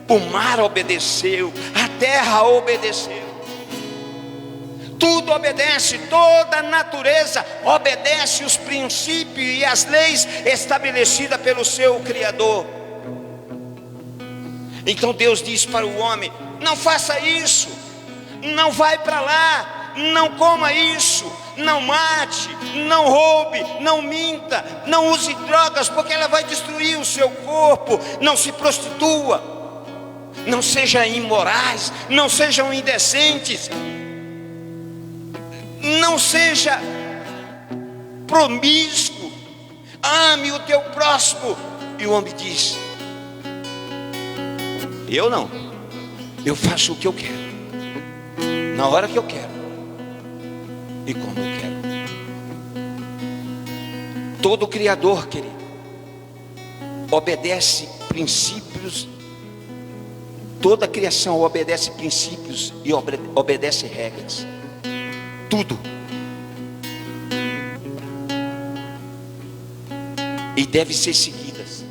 O mar obedeceu, a terra obedeceu, tudo obedece, toda a natureza obedece os princípios e as leis estabelecidas pelo seu Criador. Então Deus diz para o homem: não faça isso, não vai para lá, não coma isso, não mate, não roube, não minta, não use drogas, porque ela vai destruir o seu corpo. Não se prostitua, não sejam imorais, não sejam indecentes, não seja promíscuo, ame o teu próximo. E o homem diz: eu não, eu faço o que eu quero, na hora que eu quero e como eu quero. Todo criador, querido, obedece princípios. Toda a criação obedece princípios e obedece regras. Tudo. E deve ser seguidas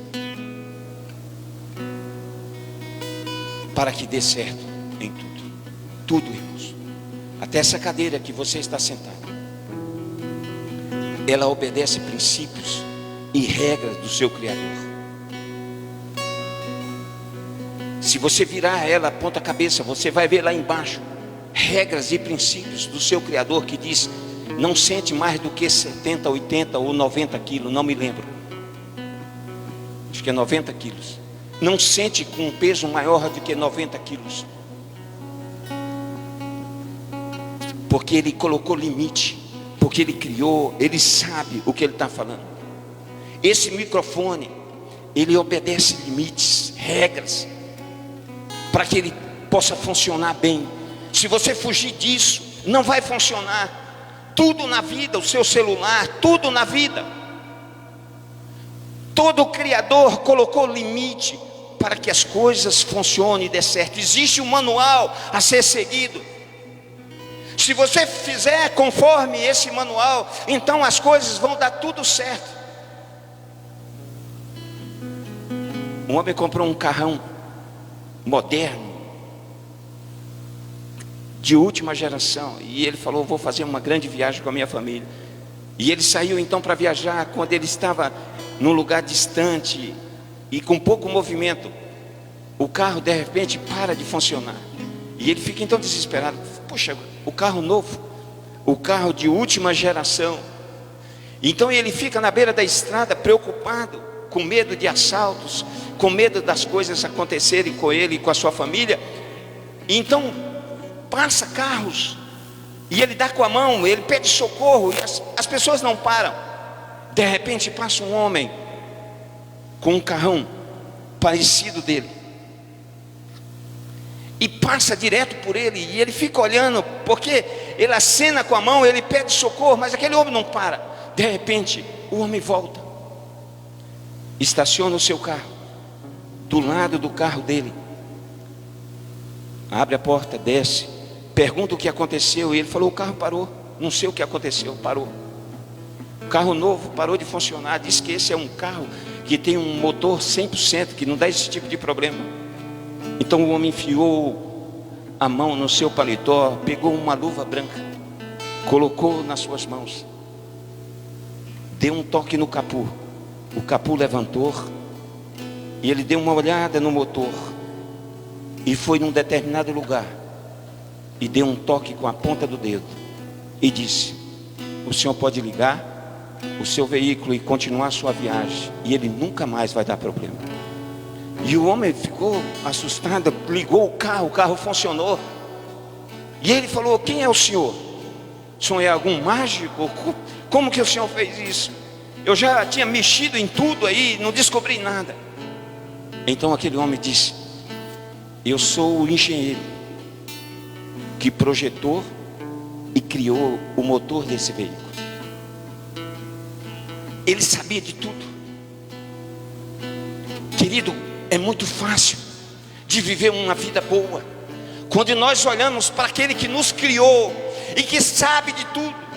para que dê certo em tudo. Tudo, irmãos. Até essa cadeira que você está sentado, ela obedece princípios e regras do seu Criador. Se você virar ela ponta cabeça, você vai ver lá embaixo regras e princípios do seu Criador, que diz: não sente mais do que 70, 80 ou 90 quilos, não me lembro, acho que é 90 quilos. Não sente com um peso maior do que 90 quilos, porque Ele colocou limite, porque Ele criou, Ele sabe o que Ele está falando. Esse microfone, ele obedece limites, regras, para que ele possa funcionar bem. Se você fugir disso, não vai funcionar. Tudo na vida, o seu celular, tudo na vida, todo Criador colocou limite para que as coisas funcionem e dê certo. Existe um manual a ser seguido. Se você fizer conforme esse manual, então as coisas vão dar tudo certo. Um homem comprou um carrão moderno, de última geração, e ele falou: vou fazer uma grande viagem com a minha família. E ele saiu então para viajar. Quando ele estava num lugar distante e com pouco movimento, o carro de repente para de funcionar, e ele fica então desesperado. Puxa, o carro novo, o carro de última geração. Então ele fica na beira da estrada preocupado, com medo de assaltos, com medo das coisas acontecerem com ele e com a sua família. Então passa carros, e ele dá com a mão, ele pede socorro, e as pessoas não param. De repente passa um homem com um carrão parecido dele, e passa direto por ele, e ele fica olhando, porque ele acena com a mão, ele pede socorro, mas aquele homem não para. De repente o homem volta, estaciona o seu carro do lado do carro dele, abre a porta, desce, pergunta o que aconteceu, e ele falou: o carro parou, não sei o que aconteceu, parou. O carro novo parou de funcionar. Diz que esse é um carro que tem um motor 100%, que não dá esse tipo de problema. Então o homem enfiou a mão no seu paletó, pegou uma luva branca, colocou nas suas mãos, deu um toque no capô. O capô levantou, e ele deu uma olhada no motor, e foi num determinado lugar, e deu um toque com a ponta do dedo, e disse: o senhor pode ligar o seu veículo e continuar a sua viagem, e ele nunca mais vai dar problema. E o homem ficou assustado, ligou o carro funcionou. E ele falou: quem é o senhor? O senhor é algum mágico? Como que o senhor fez isso? Eu já tinha mexido em tudo aí, não descobri nada. Então aquele homem disse: eu sou o engenheiro que projetou e criou o motor desse veículo. ele sabia de tudo. Querido, é muito fácil de viver uma vida boa quando nós olhamos para aquele que nos criou e que sabe de tudo.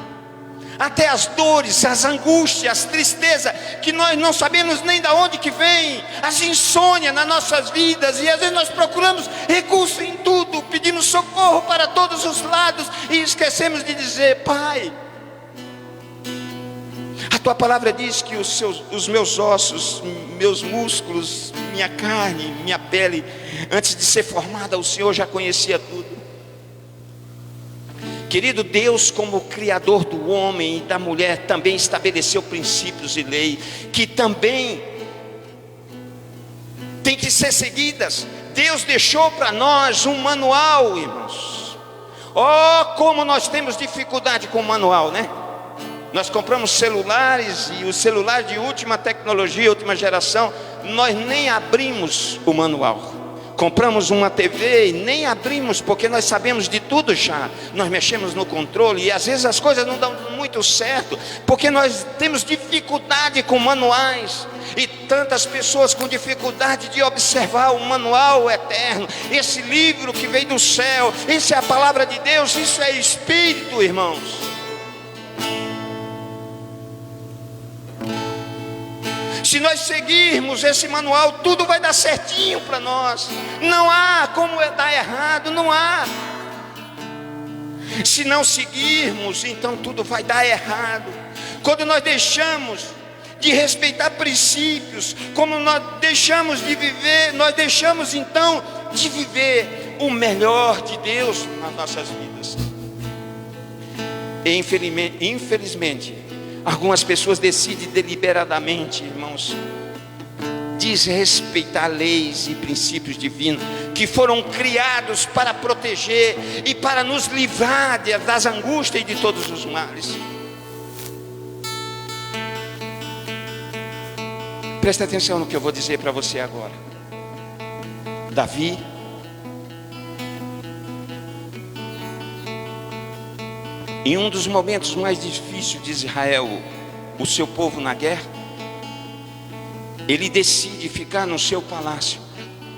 Até as dores, as angústias, as tristezas, que nós não sabemos nem de onde que vem, as insônias nas nossas vidas, e às vezes nós procuramos recurso em tudo, pedimos socorro para todos os lados, e esquecemos de dizer: Pai, a Tua palavra diz que os meus ossos, meus músculos, minha carne, minha pele, antes de ser formada, o Senhor já conhecia tudo. Querido, Deus, como Criador do homem e da mulher, também estabeleceu princípios e lei que também tem que ser seguidas. Deus deixou para nós um manual, irmãos. Oh, como nós temos dificuldade com o manual, né? Nós compramos celulares, e os celulares de última tecnologia, última geração, nós nem abrimos o manual. Compramos uma TV e nem abrimos, porque nós sabemos de tudo já. Nós mexemos no controle e às vezes as coisas não dão muito certo, porque nós temos dificuldade com manuais. E tantas pessoas com dificuldade de observar o manual eterno, esse livro que veio do céu. Isso é a palavra de Deus, isso é Espírito, irmãos. Se nós seguirmos esse manual, tudo vai dar certinho para nós. Não há como dar errado, não há. Se não seguirmos, então tudo vai dar errado. Quando nós deixamos de respeitar princípios, como nós deixamos de viver, nós deixamos então de viver o melhor de Deus nas nossas vidas. E infelizmente, algumas pessoas decidem deliberadamente, irmãos, desrespeitar leis e princípios divinos que foram criados para proteger e para nos livrar das angústias e de todos os males. Presta atenção no que eu vou dizer para você agora. Davi, em um dos momentos mais difíceis de Israel, o seu povo na guerra, ele decide ficar no seu palácio.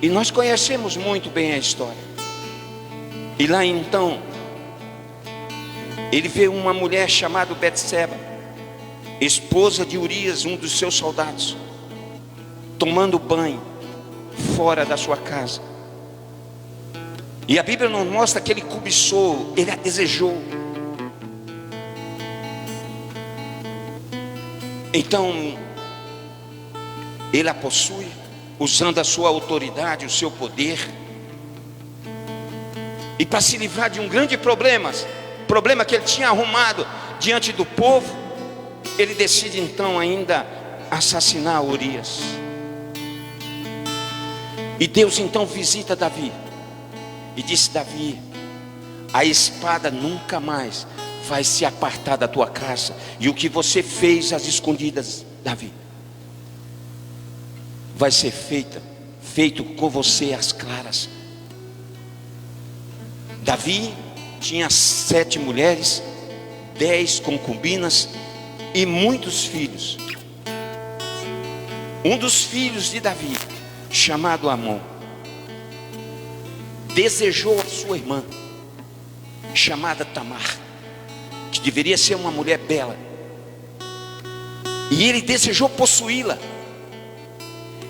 E nós conhecemos muito bem a história. E lá então, ele vê uma mulher chamada Betseba, esposa de Urias, um dos seus soldados, tomando banho fora da sua casa. E a Bíblia nos mostra que ele cobiçou, ele a desejou. Então, ele a possui, usando a sua autoridade, o seu poder. E para se livrar de um grande problema que ele tinha arrumado diante do povo, ele decide então ainda assassinar Urias. E Deus então visita Davi e disse: Davi, a espada nunca mais vai se apartar da tua casa, e o que você fez às escondidas, Davi, vai ser feito com você às claras. Davi tinha 7 mulheres, 10 concubinas e muitos filhos. Um dos filhos de Davi, chamado Amon, desejou a sua irmã, chamada Tamar, que deveria ser uma mulher bela, e ele desejou possuí-la.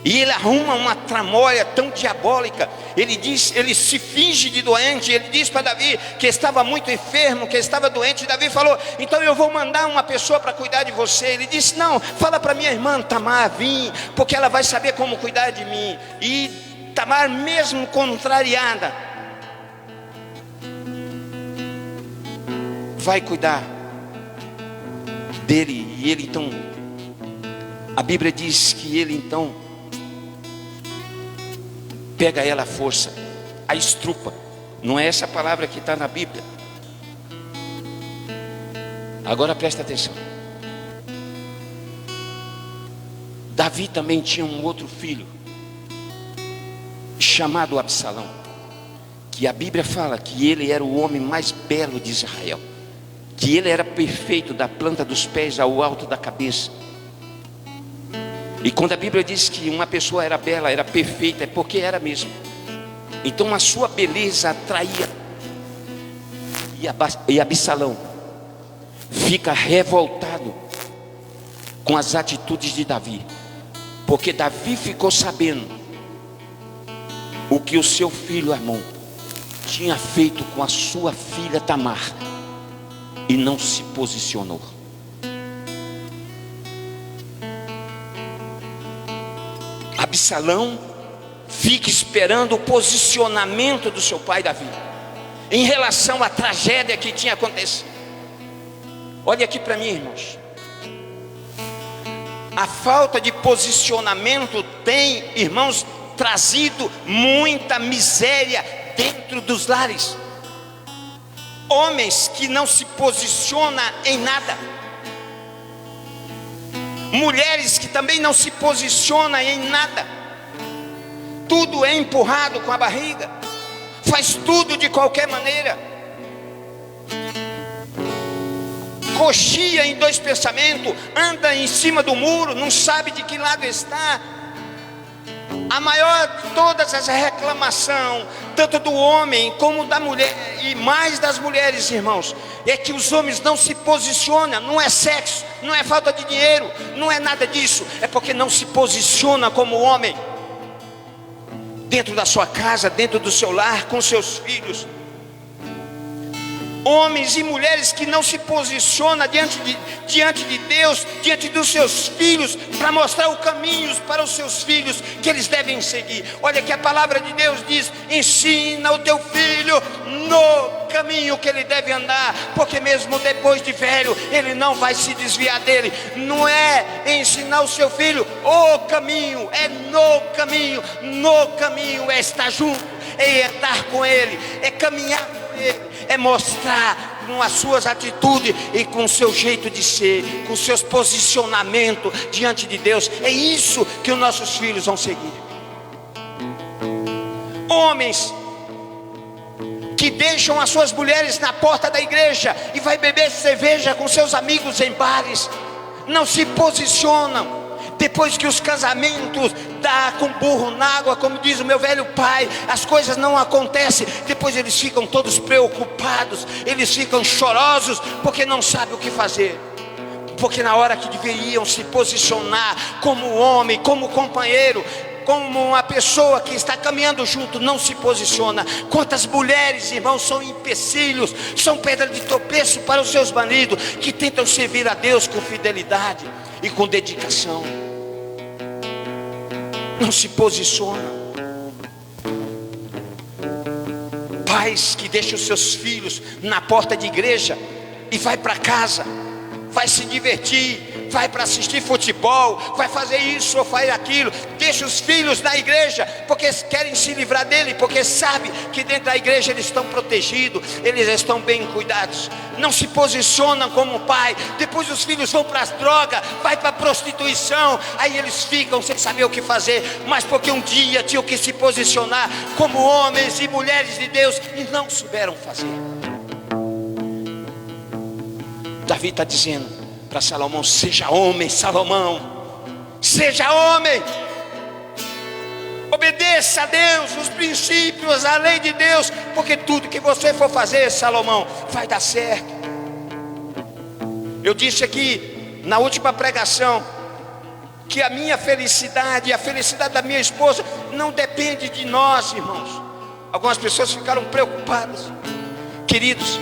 E ele arruma uma tramóia tão diabólica. Ele se finge de doente. Ele diz para Davi que estava muito enfermo, que estava doente. E Davi falou: então eu vou mandar uma pessoa para cuidar de você. Ele disse: não, fala para minha irmã Tamar vir, porque ela vai saber como cuidar de mim. E Tamar, mesmo contrariada, vai cuidar dele. E ele então, a Bíblia diz que ele então pega ela à força, a estrupa. Não é essa palavra que está na Bíblia. Agora presta atenção. Davi também tinha um outro filho, chamado Absalão, que a Bíblia fala que ele era o homem mais belo de Israel, que ele era perfeito da planta dos pés ao alto da cabeça. E quando a Bíblia diz que uma pessoa era bela, era perfeita, é porque era mesmo. Então a sua beleza atraía. E Absalão fica revoltado com as atitudes de Davi, porque Davi ficou sabendo o que o seu filho Amnon tinha feito com a sua filha Tamar e não se posicionou. Absalão fica esperando o posicionamento do seu pai Davi em relação à tragédia que tinha acontecido. Olha aqui para mim, irmãos. A falta de posicionamento tem, irmãos, trazido muita miséria dentro dos lares. Homens que não se posicionam em nada. Mulheres que também não se posicionam em nada. Tudo é empurrado com a barriga. Faz tudo de qualquer maneira. Coxia em dois pensamentos. Anda em cima do muro, não sabe de que lado está. A maior de todas as reclamações, tanto do homem como da mulher, e mais das mulheres, irmãos, é que os homens não se posicionam. Não é sexo, não é falta de dinheiro, não é nada disso. É porque não se posiciona como homem, dentro da sua casa, dentro do seu lar, com seus filhos. Homens e mulheres que não se posicionam diante de Deus, diante dos seus filhos, para mostrar o caminho para os seus filhos que eles devem seguir. Olha que a palavra de Deus diz: ensina o teu filho no caminho que ele deve andar, porque mesmo depois de velho, ele não vai se desviar dele. Não é ensinar o seu filho o caminho, é no caminho. No caminho é estar junto, é andar com ele, é caminhar com ele, é mostrar com as suas atitudes e com o seu jeito de ser, com os seus posicionamentos diante de Deus. É isso que os nossos filhos vão seguir. Homens que deixam as suas mulheres na porta da igreja e vai beber cerveja com seus amigos em bares, não se posicionam. Depois que os casamentos dá com burro na água, como diz o meu velho pai, as coisas não acontecem. Depois eles ficam todos preocupados, eles ficam chorosos, porque não sabem o que fazer. Porque na hora que deveriam se posicionar como homem, como companheiro, como uma pessoa que está caminhando junto, não se posiciona. Quantas mulheres, irmãos, são empecilhos, são pedra de tropeço para os seus maridos, que tentam servir a Deus com fidelidade e com dedicação. Não se posicionam. Pais que deixam os seus filhos na porta de igreja e vai para casa, vai se divertir, vai para assistir futebol, vai fazer isso ou faz aquilo. Deixa os filhos na igreja porque querem se livrar dele, porque sabe que dentro da igreja eles estão protegidos, eles estão bem cuidados. Não se posicionam como pai. Depois os filhos vão para as drogas, vai para a prostituição, aí eles ficam sem saber o que fazer, mas porque um dia tinham que se posicionar como homens e mulheres de Deus e não souberam fazer. Davi está dizendo para Salomão: seja homem, Salomão, seja homem, obedeça a Deus, os princípios, a lei de Deus, porque tudo que você for fazer, Salomão, vai dar certo. Eu disse aqui na última pregação que a minha felicidade e a felicidade da minha esposa não depende de nós, irmãos. Algumas pessoas ficaram preocupadas. Queridos,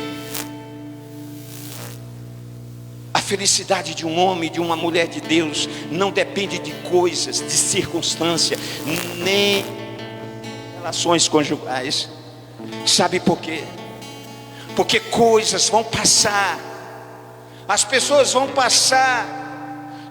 a felicidade de um homem, de uma mulher de Deus, não depende de coisas, de circunstâncias, nem relações conjugais. Sabe por quê? Porque coisas vão passar, as pessoas vão passar,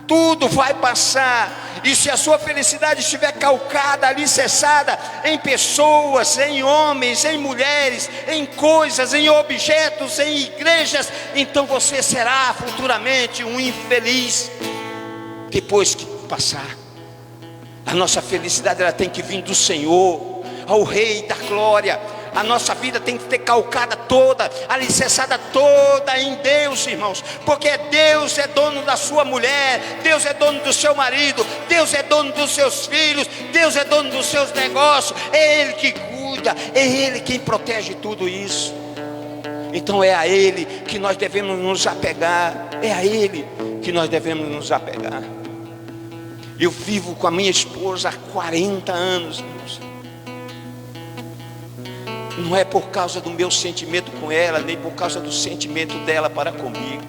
tudo vai passar. E se a sua felicidade estiver calcada, alicerçada em pessoas, em homens, em mulheres, em coisas, em objetos, em igrejas, então você será futuramente um infeliz. Depois que passar, a nossa felicidade ela tem que vir do Senhor, ao Rei da Glória, A nossa vida tem que ter calcada toda, alicerçada toda em Deus, irmãos. Porque Deus é dono da sua mulher, Deus é dono do seu marido, Deus é dono dos seus filhos, Deus é dono dos seus negócios. É Ele que cuida, é Ele quem protege tudo isso. Então é a Ele que nós devemos nos apegar. É a Ele que nós devemos nos apegar. Eu vivo com a minha esposa há 40 anos, irmãos. Não é por causa do meu sentimento com ela, nem por causa do sentimento dela para comigo.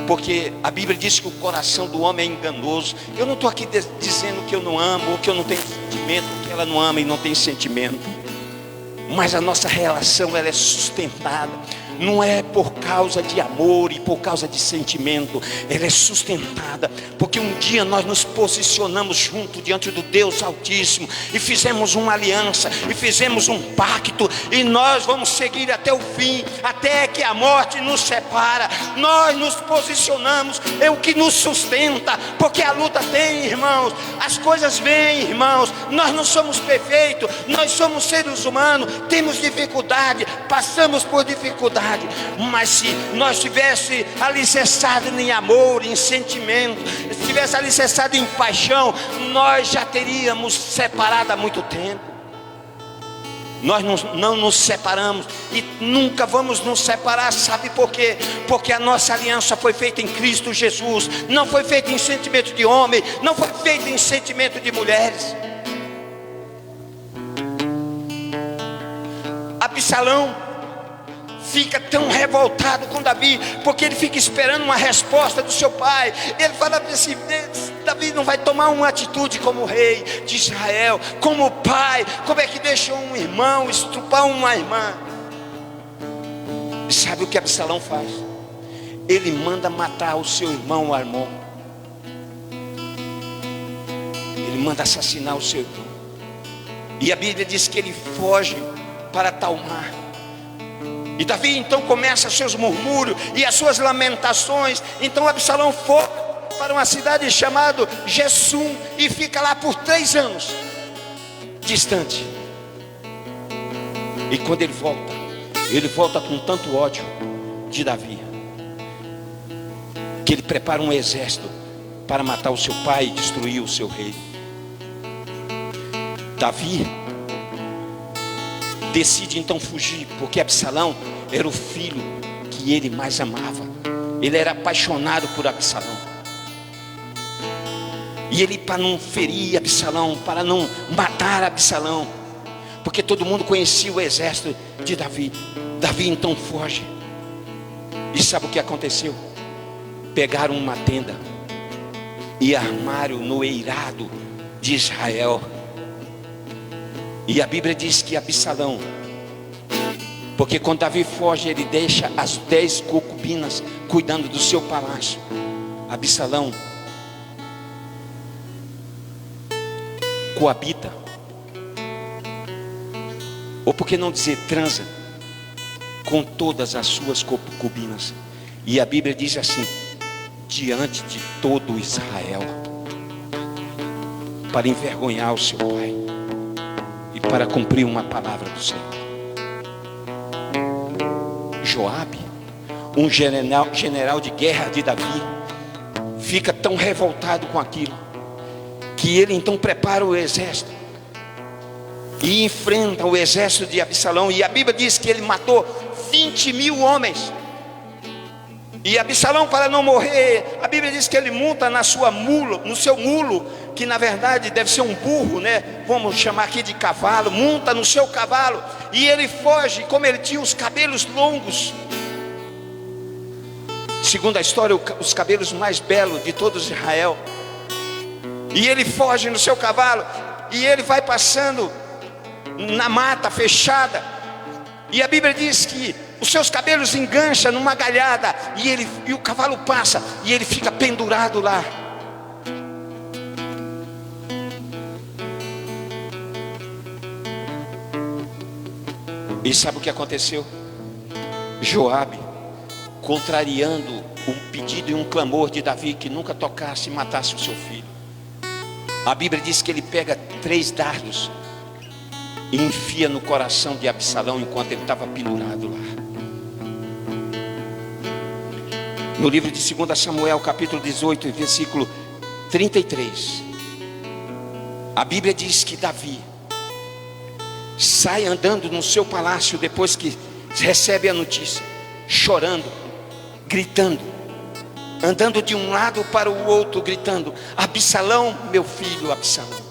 Porque a Bíblia diz que o coração do homem é enganoso. Eu não estou aqui dizendo que eu não amo, ou que eu não tenho sentimento, ou que ela não ama e não tem sentimento. Mas a nossa relação, ela é sustentada. Não é por causa de amor e por causa de sentimento. Ela é sustentada porque um dia nós nos posicionamos junto diante do Deus Altíssimo e fizemos uma aliança, e fizemos um pacto, e nós vamos seguir até o fim, até que a morte nos separa. Nós nos posicionamos, é o que nos sustenta. Porque a luta tem, irmãos, as coisas vêm, irmãos. Nós não somos perfeitos, nós somos seres humanos, temos dificuldade, passamos por dificuldade. Mas se nós estivéssemos alicerçados em amor, em sentimento, se estivéssemos alicerçados em paixão, nós já teríamos separado há muito tempo. Nós não nos separamos e nunca vamos nos separar. Sabe por quê? Porque a nossa aliança foi feita em Cristo Jesus. Não foi feita em sentimento de homem, não foi feita em sentimento de mulheres. Absalão fica tão revoltado com Davi, porque ele fica esperando uma resposta do seu pai. Ele fala assim: Davi não vai tomar uma atitude como rei de Israel, como pai. Como é que deixa um irmão estuprar uma irmã? E sabe o que Absalão faz? Ele manda matar o seu irmão Amnon. Ele manda assassinar o seu irmão. E a Bíblia diz que ele foge para Talmar. E Davi então começa seus murmúrios e as suas lamentações. Então Absalão foi para uma cidade chamada Gessum e fica lá por 3 anos, distante. E quando ele volta com tanto ódio de Davi, que ele prepara um exército para matar o seu pai e destruir o seu rei. Davi decide então fugir, porque Absalão era o filho que ele mais amava. Ele era apaixonado por Absalão. E ele, para não ferir Absalão, para não matar Absalão, porque todo mundo conhecia o exército de Davi, Davi então foge. E sabe o que aconteceu? Pegaram uma tenda e armaram no eirado de Israel. E a Bíblia diz que Absalão, porque quando Davi foge, ele deixa as 10 concubinas cuidando do seu palácio. Absalão coabita, ou por que não dizer transa, com todas as suas concubinas. E a Bíblia diz assim: diante de todo Israel, para envergonhar o seu pai e para cumprir uma palavra do Senhor. Joabe, um general de guerra de Davi, fica tão revoltado com aquilo, que ele então prepara o exército e enfrenta o exército de Absalão. E a Bíblia diz que ele matou 20.000 homens. E Absalão, para não morrer, a Bíblia diz que ele monta no seu mulo, que na verdade deve ser um burro, né? Vamos chamar aqui de cavalo. Monta no seu cavalo e ele foge. Como ele tinha os cabelos longos, segundo a história, os cabelos mais belos de todo Israel. E ele foge no seu cavalo e ele vai passando na mata fechada. E a Bíblia diz que os seus cabelos engancham numa galhada e o cavalo passa e ele fica pendurado lá. E sabe o que aconteceu? Joabe, contrariando um pedido e um clamor de Davi que nunca tocasse e matasse o seu filho, a Bíblia diz que ele pega 3 dardos e enfia no coração de Absalão enquanto ele estava pendurado lá. No livro de 2 Samuel, capítulo 18, versículo 33, a Bíblia diz que Davi sai andando no seu palácio depois que recebe a notícia, chorando, gritando, andando de um lado para o outro, gritando: Absalão, meu filho, Absalão,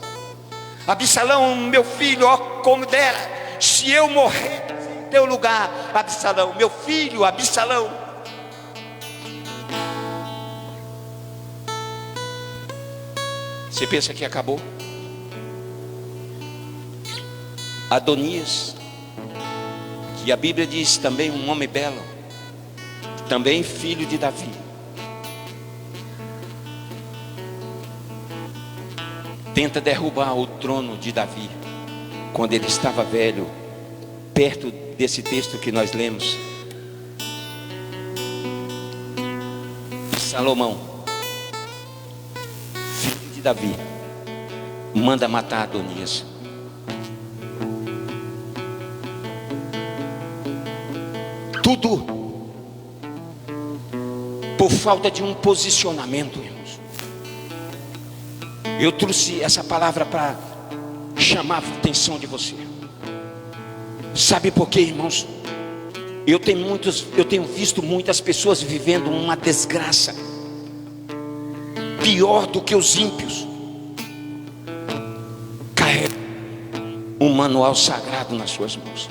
Absalão, meu filho, ó, como dera se eu morrer em teu lugar, Absalão, meu filho, Absalão. Você pensa que acabou? Adonias, que a Bíblia diz também um homem belo, também filho de Davi, tenta derrubar o trono de Davi quando ele estava velho, perto desse texto que nós lemos. Salomão, filho de Davi, manda matar Adonias. Tudo por falta de um posicionamento, irmãos. Eu trouxe essa palavra para chamar a atenção de você. Sabe por quê, irmãos? Eu tenho visto muitas pessoas vivendo uma desgraça pior do que os ímpios. Carregam um manual sagrado nas suas mãos.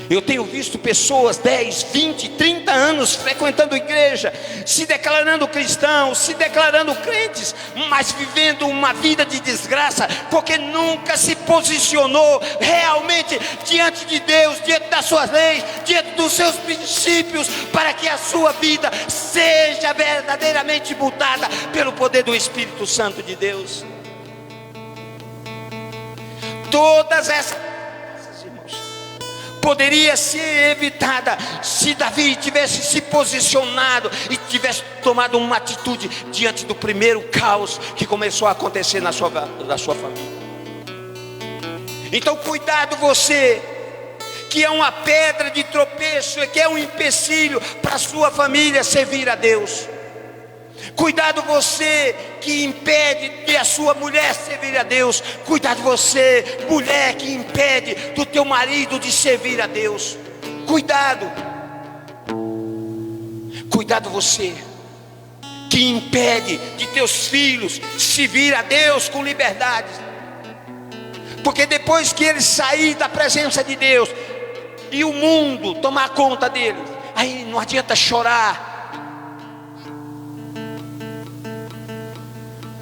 Eu tenho visto pessoas 10, 20, 30 anos frequentando igreja, se declarando cristãos, se declarando crentes, mas vivendo uma vida de desgraça, porque nunca se posicionou realmente diante de Deus, diante das suas leis, diante dos seus princípios, para que a sua vida seja verdadeiramente mudada pelo poder do Espírito Santo de Deus. Todas essas poderia ser evitada se Davi tivesse se posicionado e tivesse tomado uma atitude diante do primeiro caos que começou a acontecer na sua família. Então cuidado você, que é uma pedra de tropeço, que é um empecilho para a sua família servir a Deus. Cuidado você que impede de a sua mulher servir a Deus. Cuidado você, mulher, que impede do teu marido de servir a Deus. Cuidado. Cuidado você que impede de teus filhos servir a Deus com liberdade. Porque depois que eles saírem da presença de Deus e o mundo tomar conta deles, aí não adianta chorar,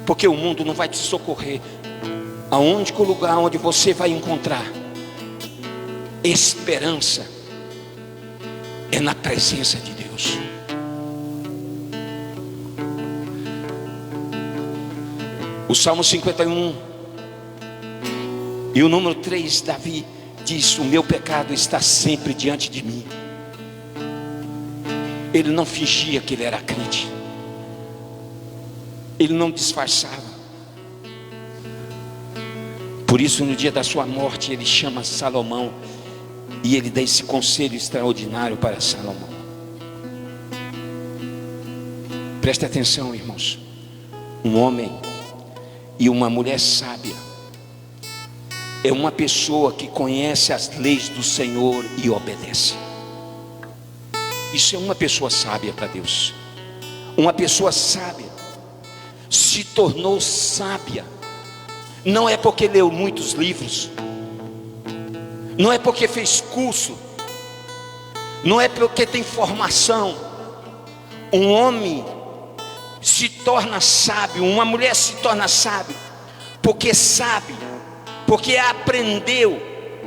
porque o mundo não vai te socorrer. O único lugar onde você vai encontrar esperança é na presença de Deus. O Salmo 51 e o número 3, Davi diz: o meu pecado está sempre diante de mim. Ele não fingia que ele era crente, ele não disfarçava. Por isso, no dia da sua morte, ele chama Salomão e ele dá esse conselho extraordinário para Salomão. Preste atenção, irmãos. Um homem e uma mulher sábia é uma pessoa que conhece as leis do Senhor e obedece. Isso é uma pessoa sábia para Deus. Uma pessoa sábia se tornou sábia, não é porque leu muitos livros, não é porque fez curso, não é porque tem formação. Um homem se torna sábio, uma mulher se torna sábio, porque sabe, porque aprendeu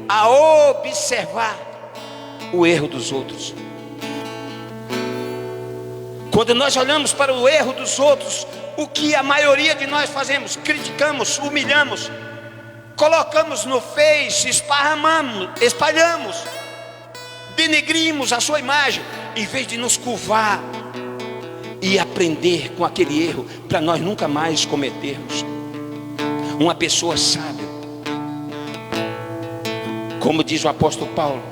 a observar o erro dos outros. Quando nós olhamos para o erro dos outros, o que a maioria de nós fazemos? Criticamos, humilhamos, colocamos no Face, espalhamos, denegrimos a sua imagem, em vez de nos curvar e aprender com aquele erro, para nós nunca mais cometermos. Uma pessoa sábia Como diz o apóstolo Paulo,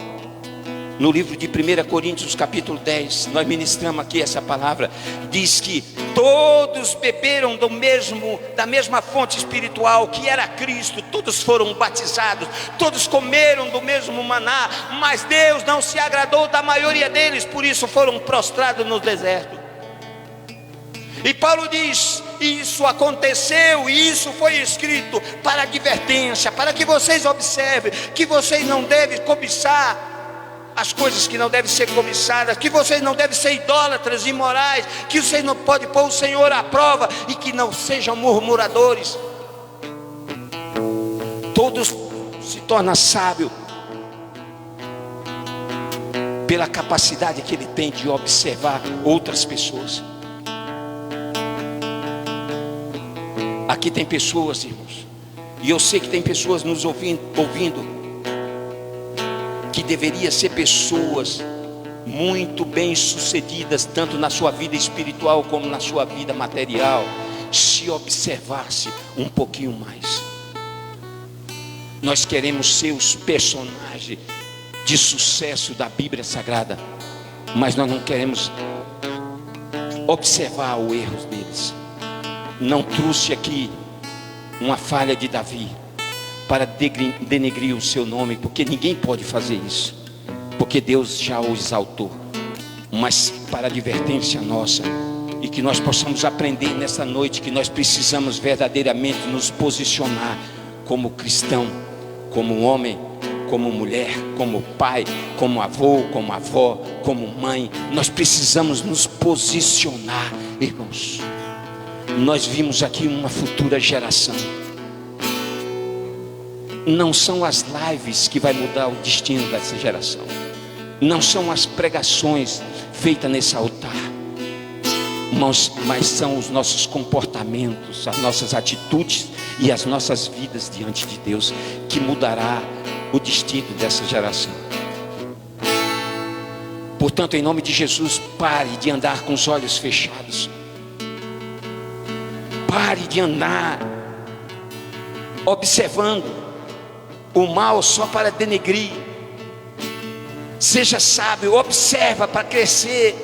no livro de 1 Coríntios capítulo 10, nós ministramos aqui essa palavra, diz que todos beberam da mesma fonte espiritual, que era Cristo, todos foram batizados, todos comeram do mesmo maná, mas Deus não se agradou da maioria deles, por isso foram prostrados no deserto. E Paulo diz, isso aconteceu, e isso foi escrito para advertência, para que vocês observem, que vocês não devem cobiçar as coisas que não devem ser cobiçadas, que vocês não devem ser idólatras, imorais, que vocês não podem pôr o Senhor à prova, e que não sejam murmuradores. Todos se tornam sábios pela capacidade que ele tem de observar outras pessoas. Aqui tem pessoas, irmãos, e eu sei que tem pessoas nos ouvindo, que deveria ser pessoas muito bem sucedidas, tanto na sua vida espiritual como na sua vida material, se observasse um pouquinho mais. Nós queremos ser os personagens de sucesso da Bíblia Sagrada, mas nós não queremos observar os erros deles. Não trouxe aqui uma falha de Davi para denegrir o seu nome, porque ninguém pode fazer isso, porque Deus já o exaltou, mas para advertência nossa, e que nós possamos aprender nessa noite que nós precisamos verdadeiramente nos posicionar como cristão, como homem, como mulher, como pai, como avô, como avó, como mãe. Nós precisamos nos posicionar, irmãos. Nós vimos aqui uma futura geração. Não são as lives que vai mudar o destino dessa geração. Não são as pregações feitas nesse altar, mas são os nossos comportamentos, as nossas atitudes e as nossas vidas diante de Deus que mudará o destino dessa geração. Portanto, em nome de Jesus, pare de andar com os olhos fechados. Pare de andar observando o mal só para denegrir. Seja sábio, observa para crescer.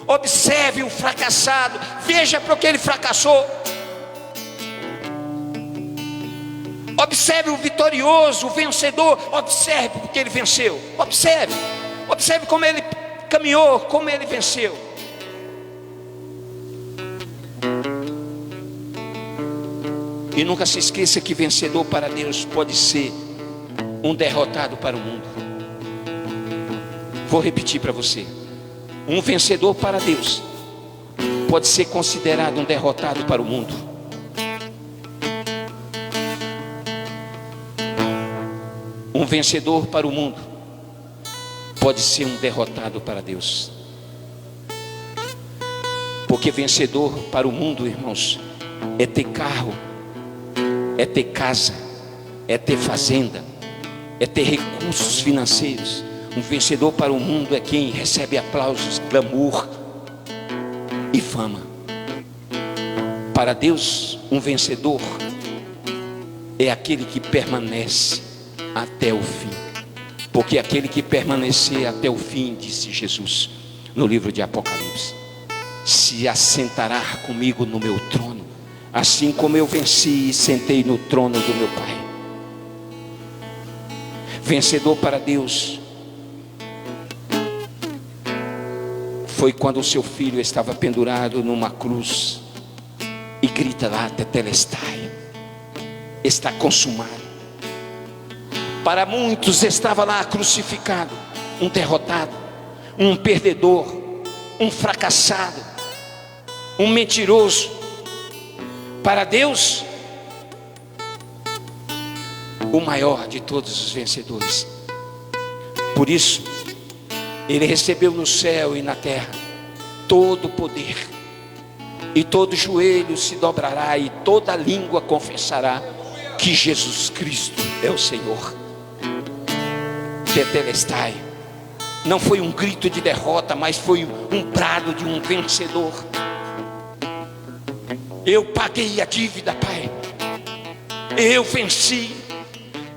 Observe o fracassado, veja para o que ele fracassou. Observe o vitorioso, o vencedor, observe porque ele venceu. Observe como ele caminhou, como ele venceu. E nunca se esqueça que vencedor para Deus pode ser um derrotado para o mundo. Vou repetir para você. Um vencedor para Deus pode ser considerado um derrotado para o mundo. Um vencedor para o mundo pode ser um derrotado para Deus. Porque vencedor para o mundo, irmãos, é ter carro, é ter casa, é ter fazenda, é ter recursos financeiros. Um vencedor para o mundo é quem recebe aplausos, glamour e fama. Para Deus, um vencedor é aquele que permanece até o fim. Porque aquele que permanecer até o fim, disse Jesus no livro de Apocalipse, se assentará comigo no meu trono, assim como eu venci e sentei no trono do meu Pai. Vencedor para Deus foi quando o seu filho estava pendurado numa cruz e grita lá, tetelestai, está consumado. Para muitos estava lá crucificado um derrotado, um perdedor, um fracassado, um mentiroso. Para Deus, o maior de todos os vencedores. Por isso, Ele recebeu no céu e na terra todo o poder, e todo joelho se dobrará e toda língua confessará que Jesus Cristo é o Senhor. Tetelestai não foi um grito de derrota, mas foi um brado de um vencedor. Eu paguei a dívida, Pai. Eu venci.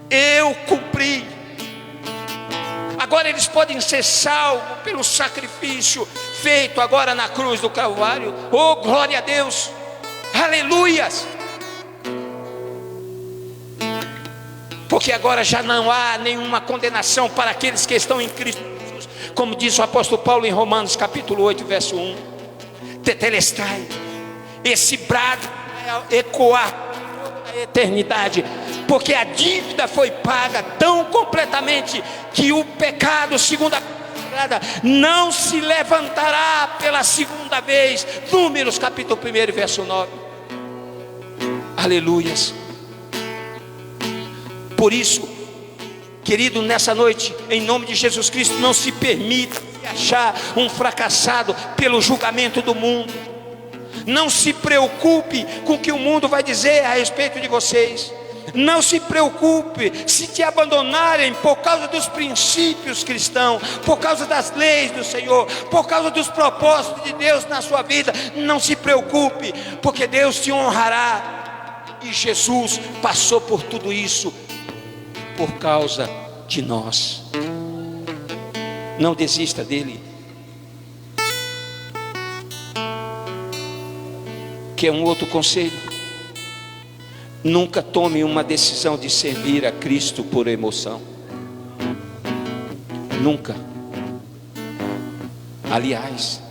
Eu cumpri. Agora eles podem ser salvos pelo sacrifício feito agora na cruz do Calvário. Oh, glória a Deus, aleluias. Porque agora já não há nenhuma condenação para aqueles que estão em Cristo Jesus, como diz o apóstolo Paulo em Romanos capítulo 8, verso 1. Tetelestai, esse brado vai ecoar toda a eternidade, porque a dívida foi paga tão completamente que o pecado, segundo a não se levantará pela segunda vez. Números capítulo 1, verso 9. Aleluias. Por isso, querido, nessa noite, em nome de Jesus Cristo, não se permita se achar um fracassado pelo julgamento do mundo. Não se preocupe com o que o mundo vai dizer a respeito de vocês. Não se preocupe se te abandonarem por causa dos princípios cristãos, por causa das leis do Senhor, por causa dos propósitos de Deus na sua vida. Não se preocupe, porque Deus te honrará. E Jesus passou por tudo isso por causa de nós. Não desista dele. Quer um outro conselho? Nunca tome uma decisão de servir a Cristo por emoção. Nunca. Aliás,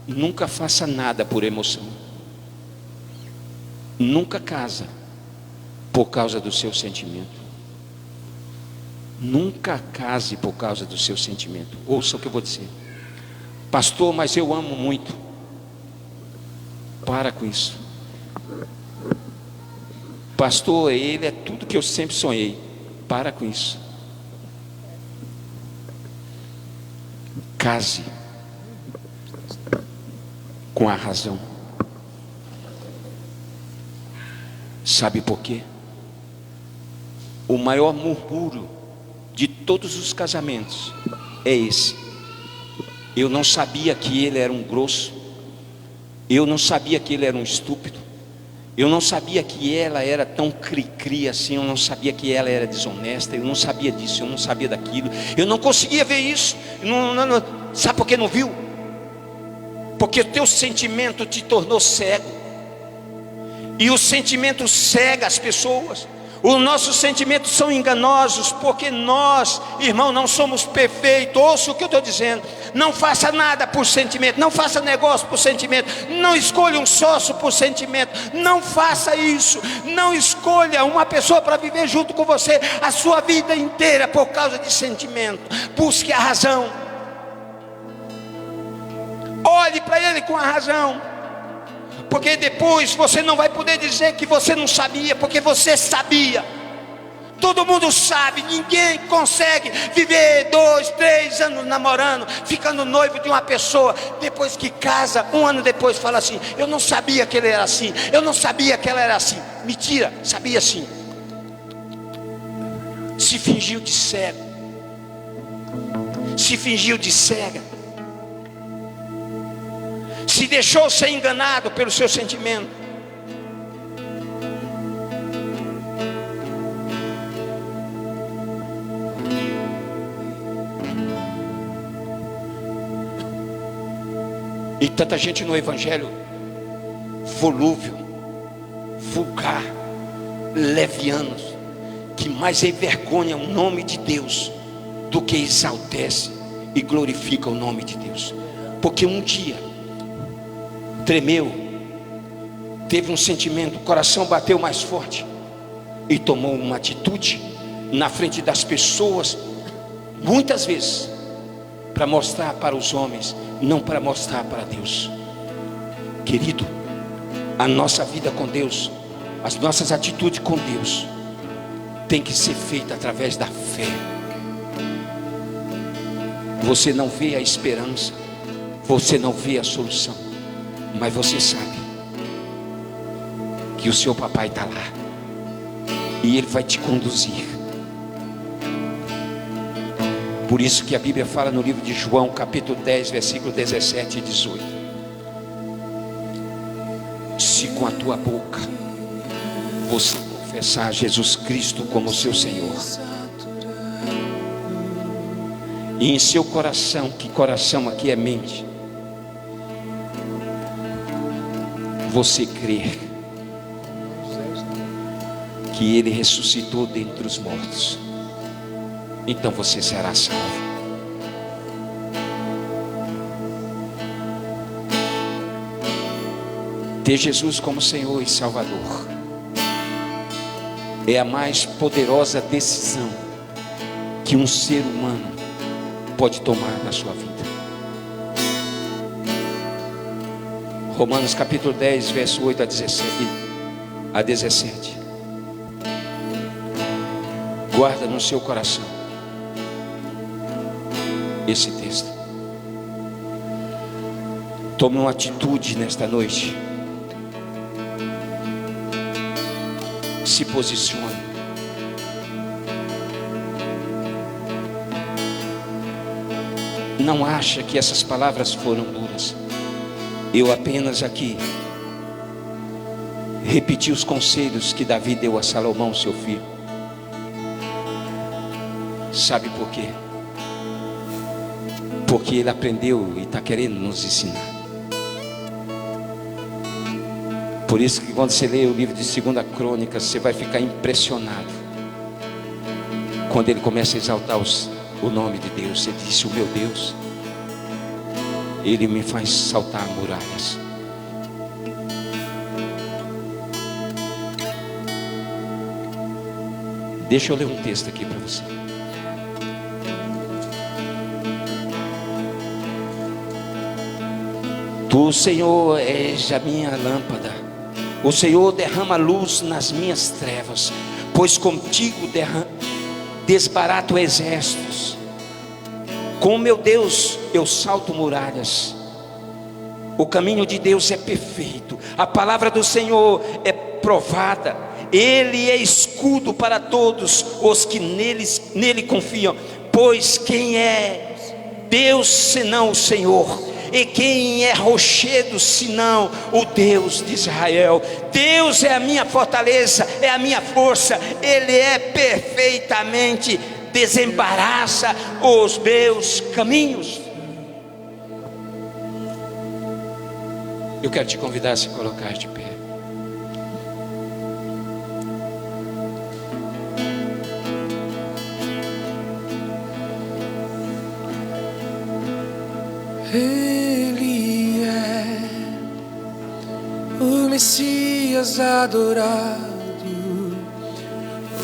nunca faça nada por emoção. Nunca casa por causa do seu sentimento. Nunca case por causa do seu sentimento. Ouça o que eu vou dizer. Pastor, mas eu amo muito. Para com isso. Pastor, ele é tudo que eu sempre sonhei. Para com isso. Case com a razão. Sabe por quê? O maior murmúrio de todos os casamentos é esse: eu não sabia que ele era um grosso, eu não sabia que ele era um estúpido, eu não sabia que ela era tão cri-cri assim, eu não sabia que ela era desonesta, eu não sabia disso, eu não sabia daquilo, eu não conseguia ver isso. Não. Sabe por que não viu? Porque o teu sentimento te tornou cego, e o sentimento cega as pessoas. Os nossos sentimentos são enganosos, porque nós, irmão, não somos perfeitos. Ouça o que eu estou dizendo. Não faça nada por sentimento, não faça negócio por sentimento, não escolha um sócio por sentimento, não faça isso. Não escolha uma pessoa para viver junto com você a sua vida inteira por causa de sentimento. Busque a razão. Olhe para ele com a razão, porque depois você não vai poder dizer que você não sabia, porque você sabia. Todo mundo sabe. Ninguém consegue viver 2, 3 anos namorando, ficando noivo de uma pessoa, depois que casa, 1 ano depois fala assim: eu não sabia que ele era assim, eu não sabia que ela era assim. Mentira, sabia sim. Se fingiu de cego, se fingiu de cega, se deixou ser enganado pelo seu sentimento. E tanta gente no evangelho volúvel, vulgar, levianos, que mais envergonha o nome de Deus do que exaltece e glorifica o nome de Deus. Porque um dia tremeu, teve um sentimento, o coração bateu mais forte e tomou uma atitude na frente das pessoas, muitas vezes para mostrar para os homens, não para mostrar para Deus. Querido, a nossa vida com Deus, as nossas atitudes com Deus tem que ser feita através da fé. Você não vê a esperança, você não vê a solução, mas você sabe que o seu papai está lá e ele vai te conduzir. Por isso que a Bíblia fala no livro de João, capítulo 10, versículo 17 e 18: se com a tua boca você confessar Jesus Cristo como seu Senhor e em seu coração, que coração aqui é mente, você crer que Ele ressuscitou dentre os mortos, então você será salvo. Ter Jesus como Senhor e Salvador é a mais poderosa decisão que um ser humano pode tomar na sua vida. Romanos capítulo 10, verso 8 a 17. Guarda no seu coração esse texto. Tome uma atitude nesta noite. Se posicione. Não acha que essas palavras foram duras. Eu apenas aqui repeti os conselhos que Davi deu a Salomão, seu filho. Sabe por quê? Porque ele aprendeu e está querendo nos ensinar. Por isso que quando você lê o livro de 2 Crônicas, você vai ficar impressionado. Quando ele começa a exaltar o nome de Deus, você disse: o meu Deus, Ele me faz saltar muralhas. Deixa eu ler um texto aqui para você. Tu, Senhor, és a minha lâmpada. O Senhor derrama luz nas minhas trevas, pois contigo desbarato exércitos. Com meu Deus eu salto muralhas. O caminho de Deus é perfeito, a palavra do Senhor é provada. Ele é escudo para todos os que nele confiam. Pois quem é Deus senão o Senhor? E quem é rochedo senão o Deus de Israel? Deus é a minha fortaleza, é a minha força. Ele é perfeitamente, desembaraça os meus caminhos. Eu quero te convidar a se colocar de pé. Ele é o Messias adorado,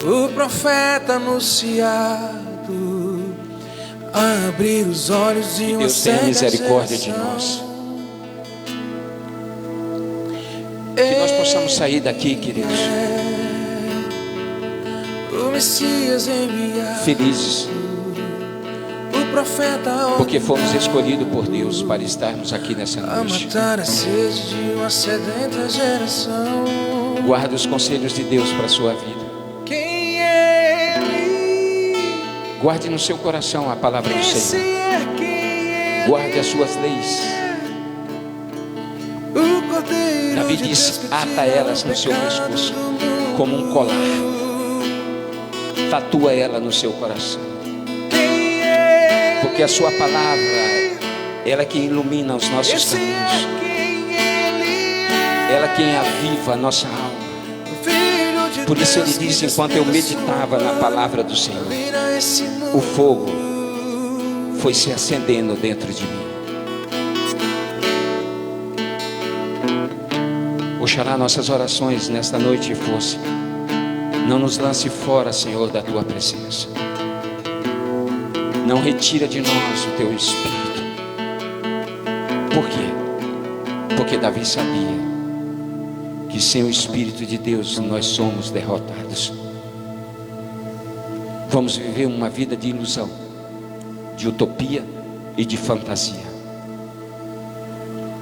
o profeta anunciado, a abrir os olhos de uma Deus tenha misericórdia de nós. Que nós possamos sair daqui, queridos, o Messias enviado, felizes, porque fomos escolhidos por Deus para estarmos aqui nessa noite. Guarde os conselhos de Deus para a sua vida. Guarde no seu coração a palavra do Senhor. Guarde as suas leis. Davi disse: ata elas no seu pescoço como um colar. Tatua ela no seu coração. Porque a sua palavra, ela é quem ilumina os nossos caminhos. Ela é quem aviva a nossa alma. Por isso ele diz: enquanto eu meditava na palavra do Senhor, o fogo foi se acendendo dentro de mim. Oxalá nossas orações nesta noite fosse: não nos lance fora, Senhor, da tua presença. Não retira de nós o teu Espírito. Por quê? Porque Davi sabia que sem o Espírito de Deus nós somos derrotados. Vamos viver uma vida de ilusão, de utopia e de fantasia.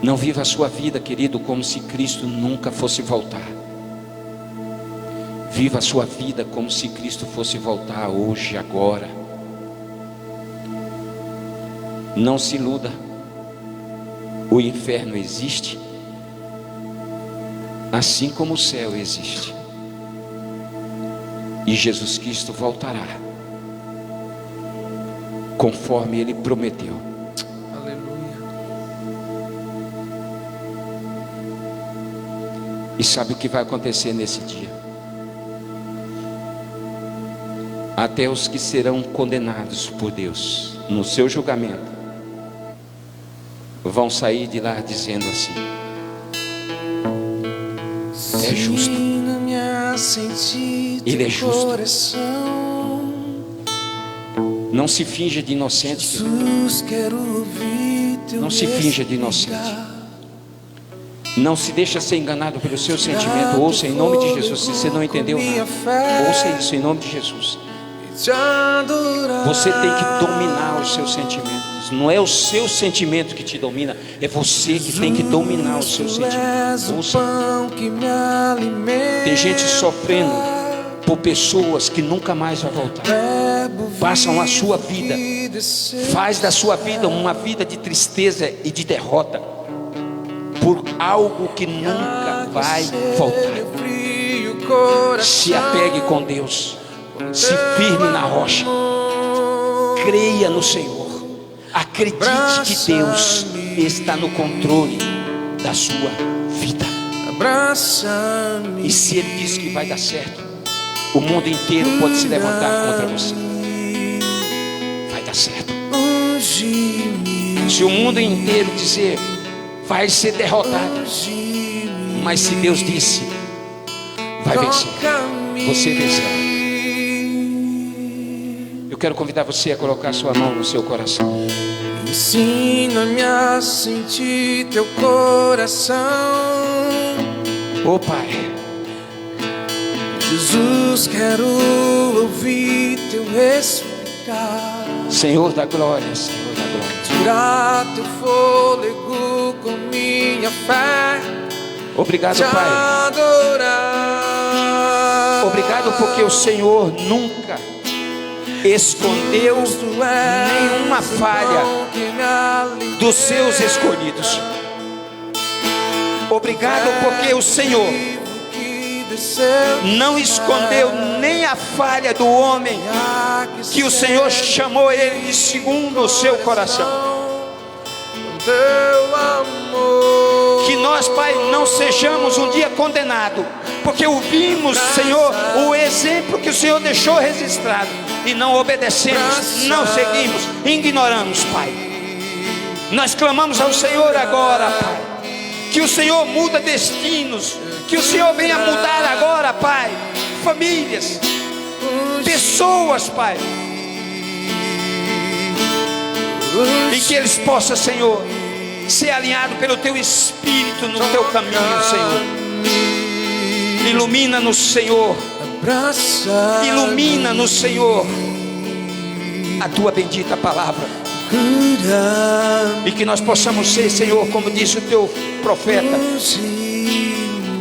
Não viva a sua vida, querido, como se Cristo nunca fosse voltar. Viva a sua vida como se Cristo fosse voltar hoje, agora. Não se iluda. O inferno existe, assim como o céu existe. E Jesus Cristo voltará conforme Ele prometeu. Aleluia. E sabe o que vai acontecer nesse dia? Até os que serão condenados por Deus no seu julgamento vão sair de lá dizendo assim: é justo. Ele é justo. Não se finja de inocente. Não se finja de inocente. Não se deixa ser enganado pelo seu sentimento. Ouça em nome de Jesus. Se você não entendeu nada, ouça isso em nome de Jesus. Você tem que dominar os seus sentimentos. Não é o seu sentimento que te domina, é você que tem que dominar os seus sentimentos. Ouça. Tem gente sofrendo por pessoas que nunca mais vai voltar. Passam a sua vida, faz da sua vida uma vida de tristeza e de derrota por algo que nunca vai voltar. Se apegue com Deus, se firme na rocha, creia no Senhor, acredite que Deus está no controle da sua vida. E se Ele diz que vai dar certo, o mundo inteiro pode se levantar contra você. Vai dar certo. Se o mundo inteiro dizer, vai ser derrotado, mas se Deus disse, vai vencer, você vencerá. Eu quero convidar você a colocar sua mão no seu coração. Ensina-me a sentir teu coração. Oh Pai, Jesus, quero ouvir teu explicar. Senhor da glória, Senhor da glória. Tirar teu fôlego com minha fé. Obrigado, Te Pai. adorar. Obrigado porque o Senhor nunca escondeu nenhuma falha dos seus escolhidos. Obrigado porque o Senhor não escondeu nem a falha do homem que o Senhor chamou ele de segundo o seu coração. Que nós, Pai, não sejamos um dia condenados, porque ouvimos, Senhor, o exemplo que o Senhor deixou registrado e não obedecemos, não seguimos, ignoramos, Pai. Nós clamamos ao Senhor agora, Pai, que o Senhor muda destinos, que o Senhor venha mudar agora, Pai, famílias, pessoas, Pai, e que eles possam, Senhor, ser alinhados pelo Teu Espírito no Teu caminho, Senhor. Ilumina-nos, Senhor. Ilumina-nos, Senhor, a Tua bendita palavra. E que nós possamos ser, Senhor, como disse o Teu profeta,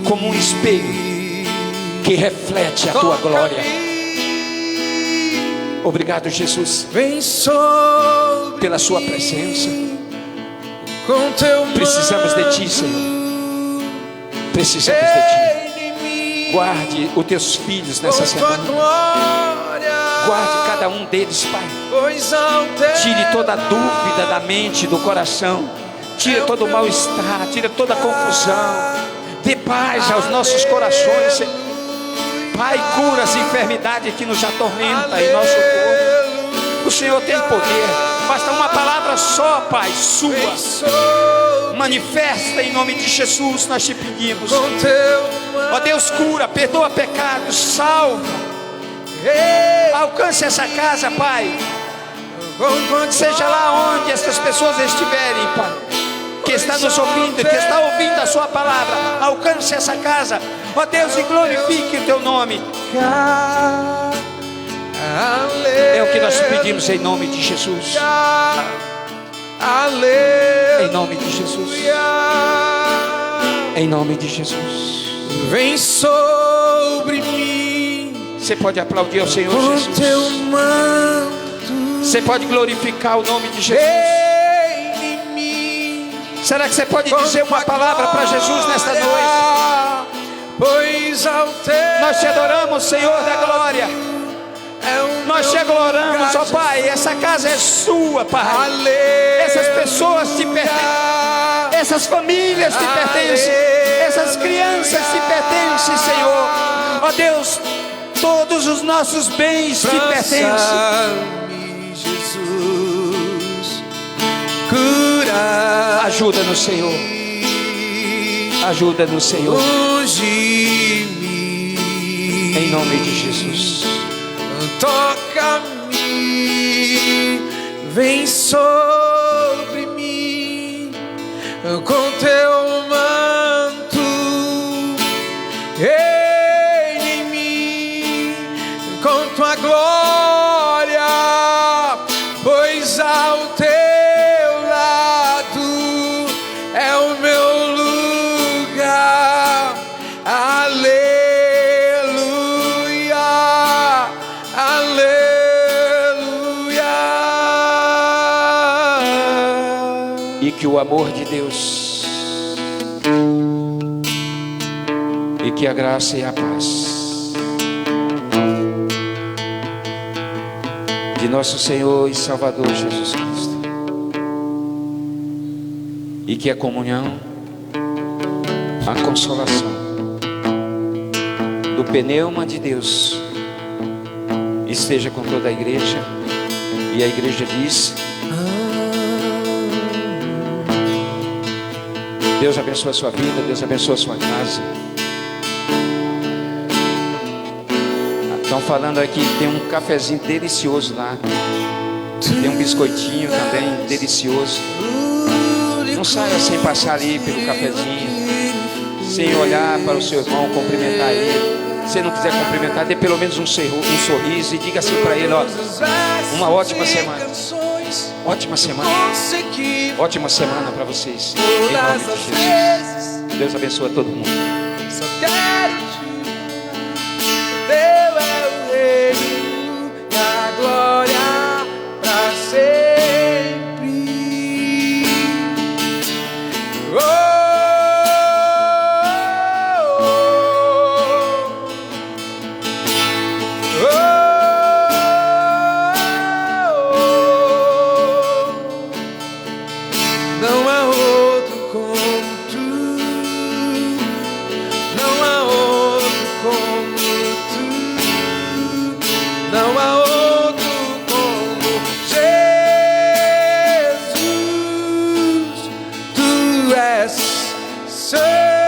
como um espelho que reflete a Tua glória. Obrigado, Jesus, pela Sua presença. Precisamos de Ti, Senhor. Precisamos de Ti. Guarde os Teus filhos nessa semana. Guarde cada um deles, Pai. Tire toda a dúvida da mente, do coração. Tire todo o mal-estar, tire toda a confusão. Dê paz aos nossos corações, Senhor. Pai, cura as enfermidades que nos atormentam em nosso corpo. O Senhor tem poder. Basta uma palavra só, Pai, sua. Manifesta em nome de Jesus, nós te pedimos. Ó Deus, cura, perdoa pecados, salva. Alcance essa casa, Pai. Seja lá onde essas pessoas estiverem, Pai, que está nos ouvindo, que está ouvindo a Sua palavra, alcance essa casa, ó Deus, e glorifique o Teu nome. É o que nós pedimos em nome de Jesus. Em nome de Jesus. Em nome de Jesus. Vem sobre mim. Você pode aplaudir ao Senhor Jesus. Você pode glorificar o nome de Jesus. Será que você pode dizer uma palavra para Jesus nesta noite? Nós te adoramos, Senhor da glória. Nós te gloramos, ó Pai. Essa casa é sua, Pai. Aleluia. Essas pessoas te pertencem. Essas famílias te pertencem. Essas crianças te pertencem, Senhor. Ó Deus, todos os nossos bens te pertencem. Transforma-me, Jesus. Cura. Ajuda-nos, Senhor. Ajuda-nos, Senhor. Unge-me. Em nome de Jesus. Toca-me, vem sobre mim com teu manto, em mim com tua glória, pois ao teu lado é o meu lugar. Aleluia. E que o amor de Deus, e que a graça e a paz de nosso Senhor e Salvador Jesus Cristo, e que a comunhão, a consolação do pneuma de Deus esteja com toda a igreja. E a igreja diz: Deus abençoe a sua vida, Deus abençoe a sua casa. Estão falando aqui que tem um cafezinho delicioso lá. Tem um biscoitinho também delicioso. Não saia sem passar ali pelo cafezinho, sem olhar para o seu irmão, cumprimentar ele. Se não quiser cumprimentar, dê pelo menos um sorriso e diga assim para ele: ó, uma ótima semana. Ótima semana. Ótima semana para vocês. Em nome de Jesus. Deus abençoe a todo mundo. Só quero te Teu é o reino e a glória pra sempre. Oh, oh, oh, oh. Não há outro como tu. Não há outro como tu. Não há outro como Jesus. Tu és Senhor.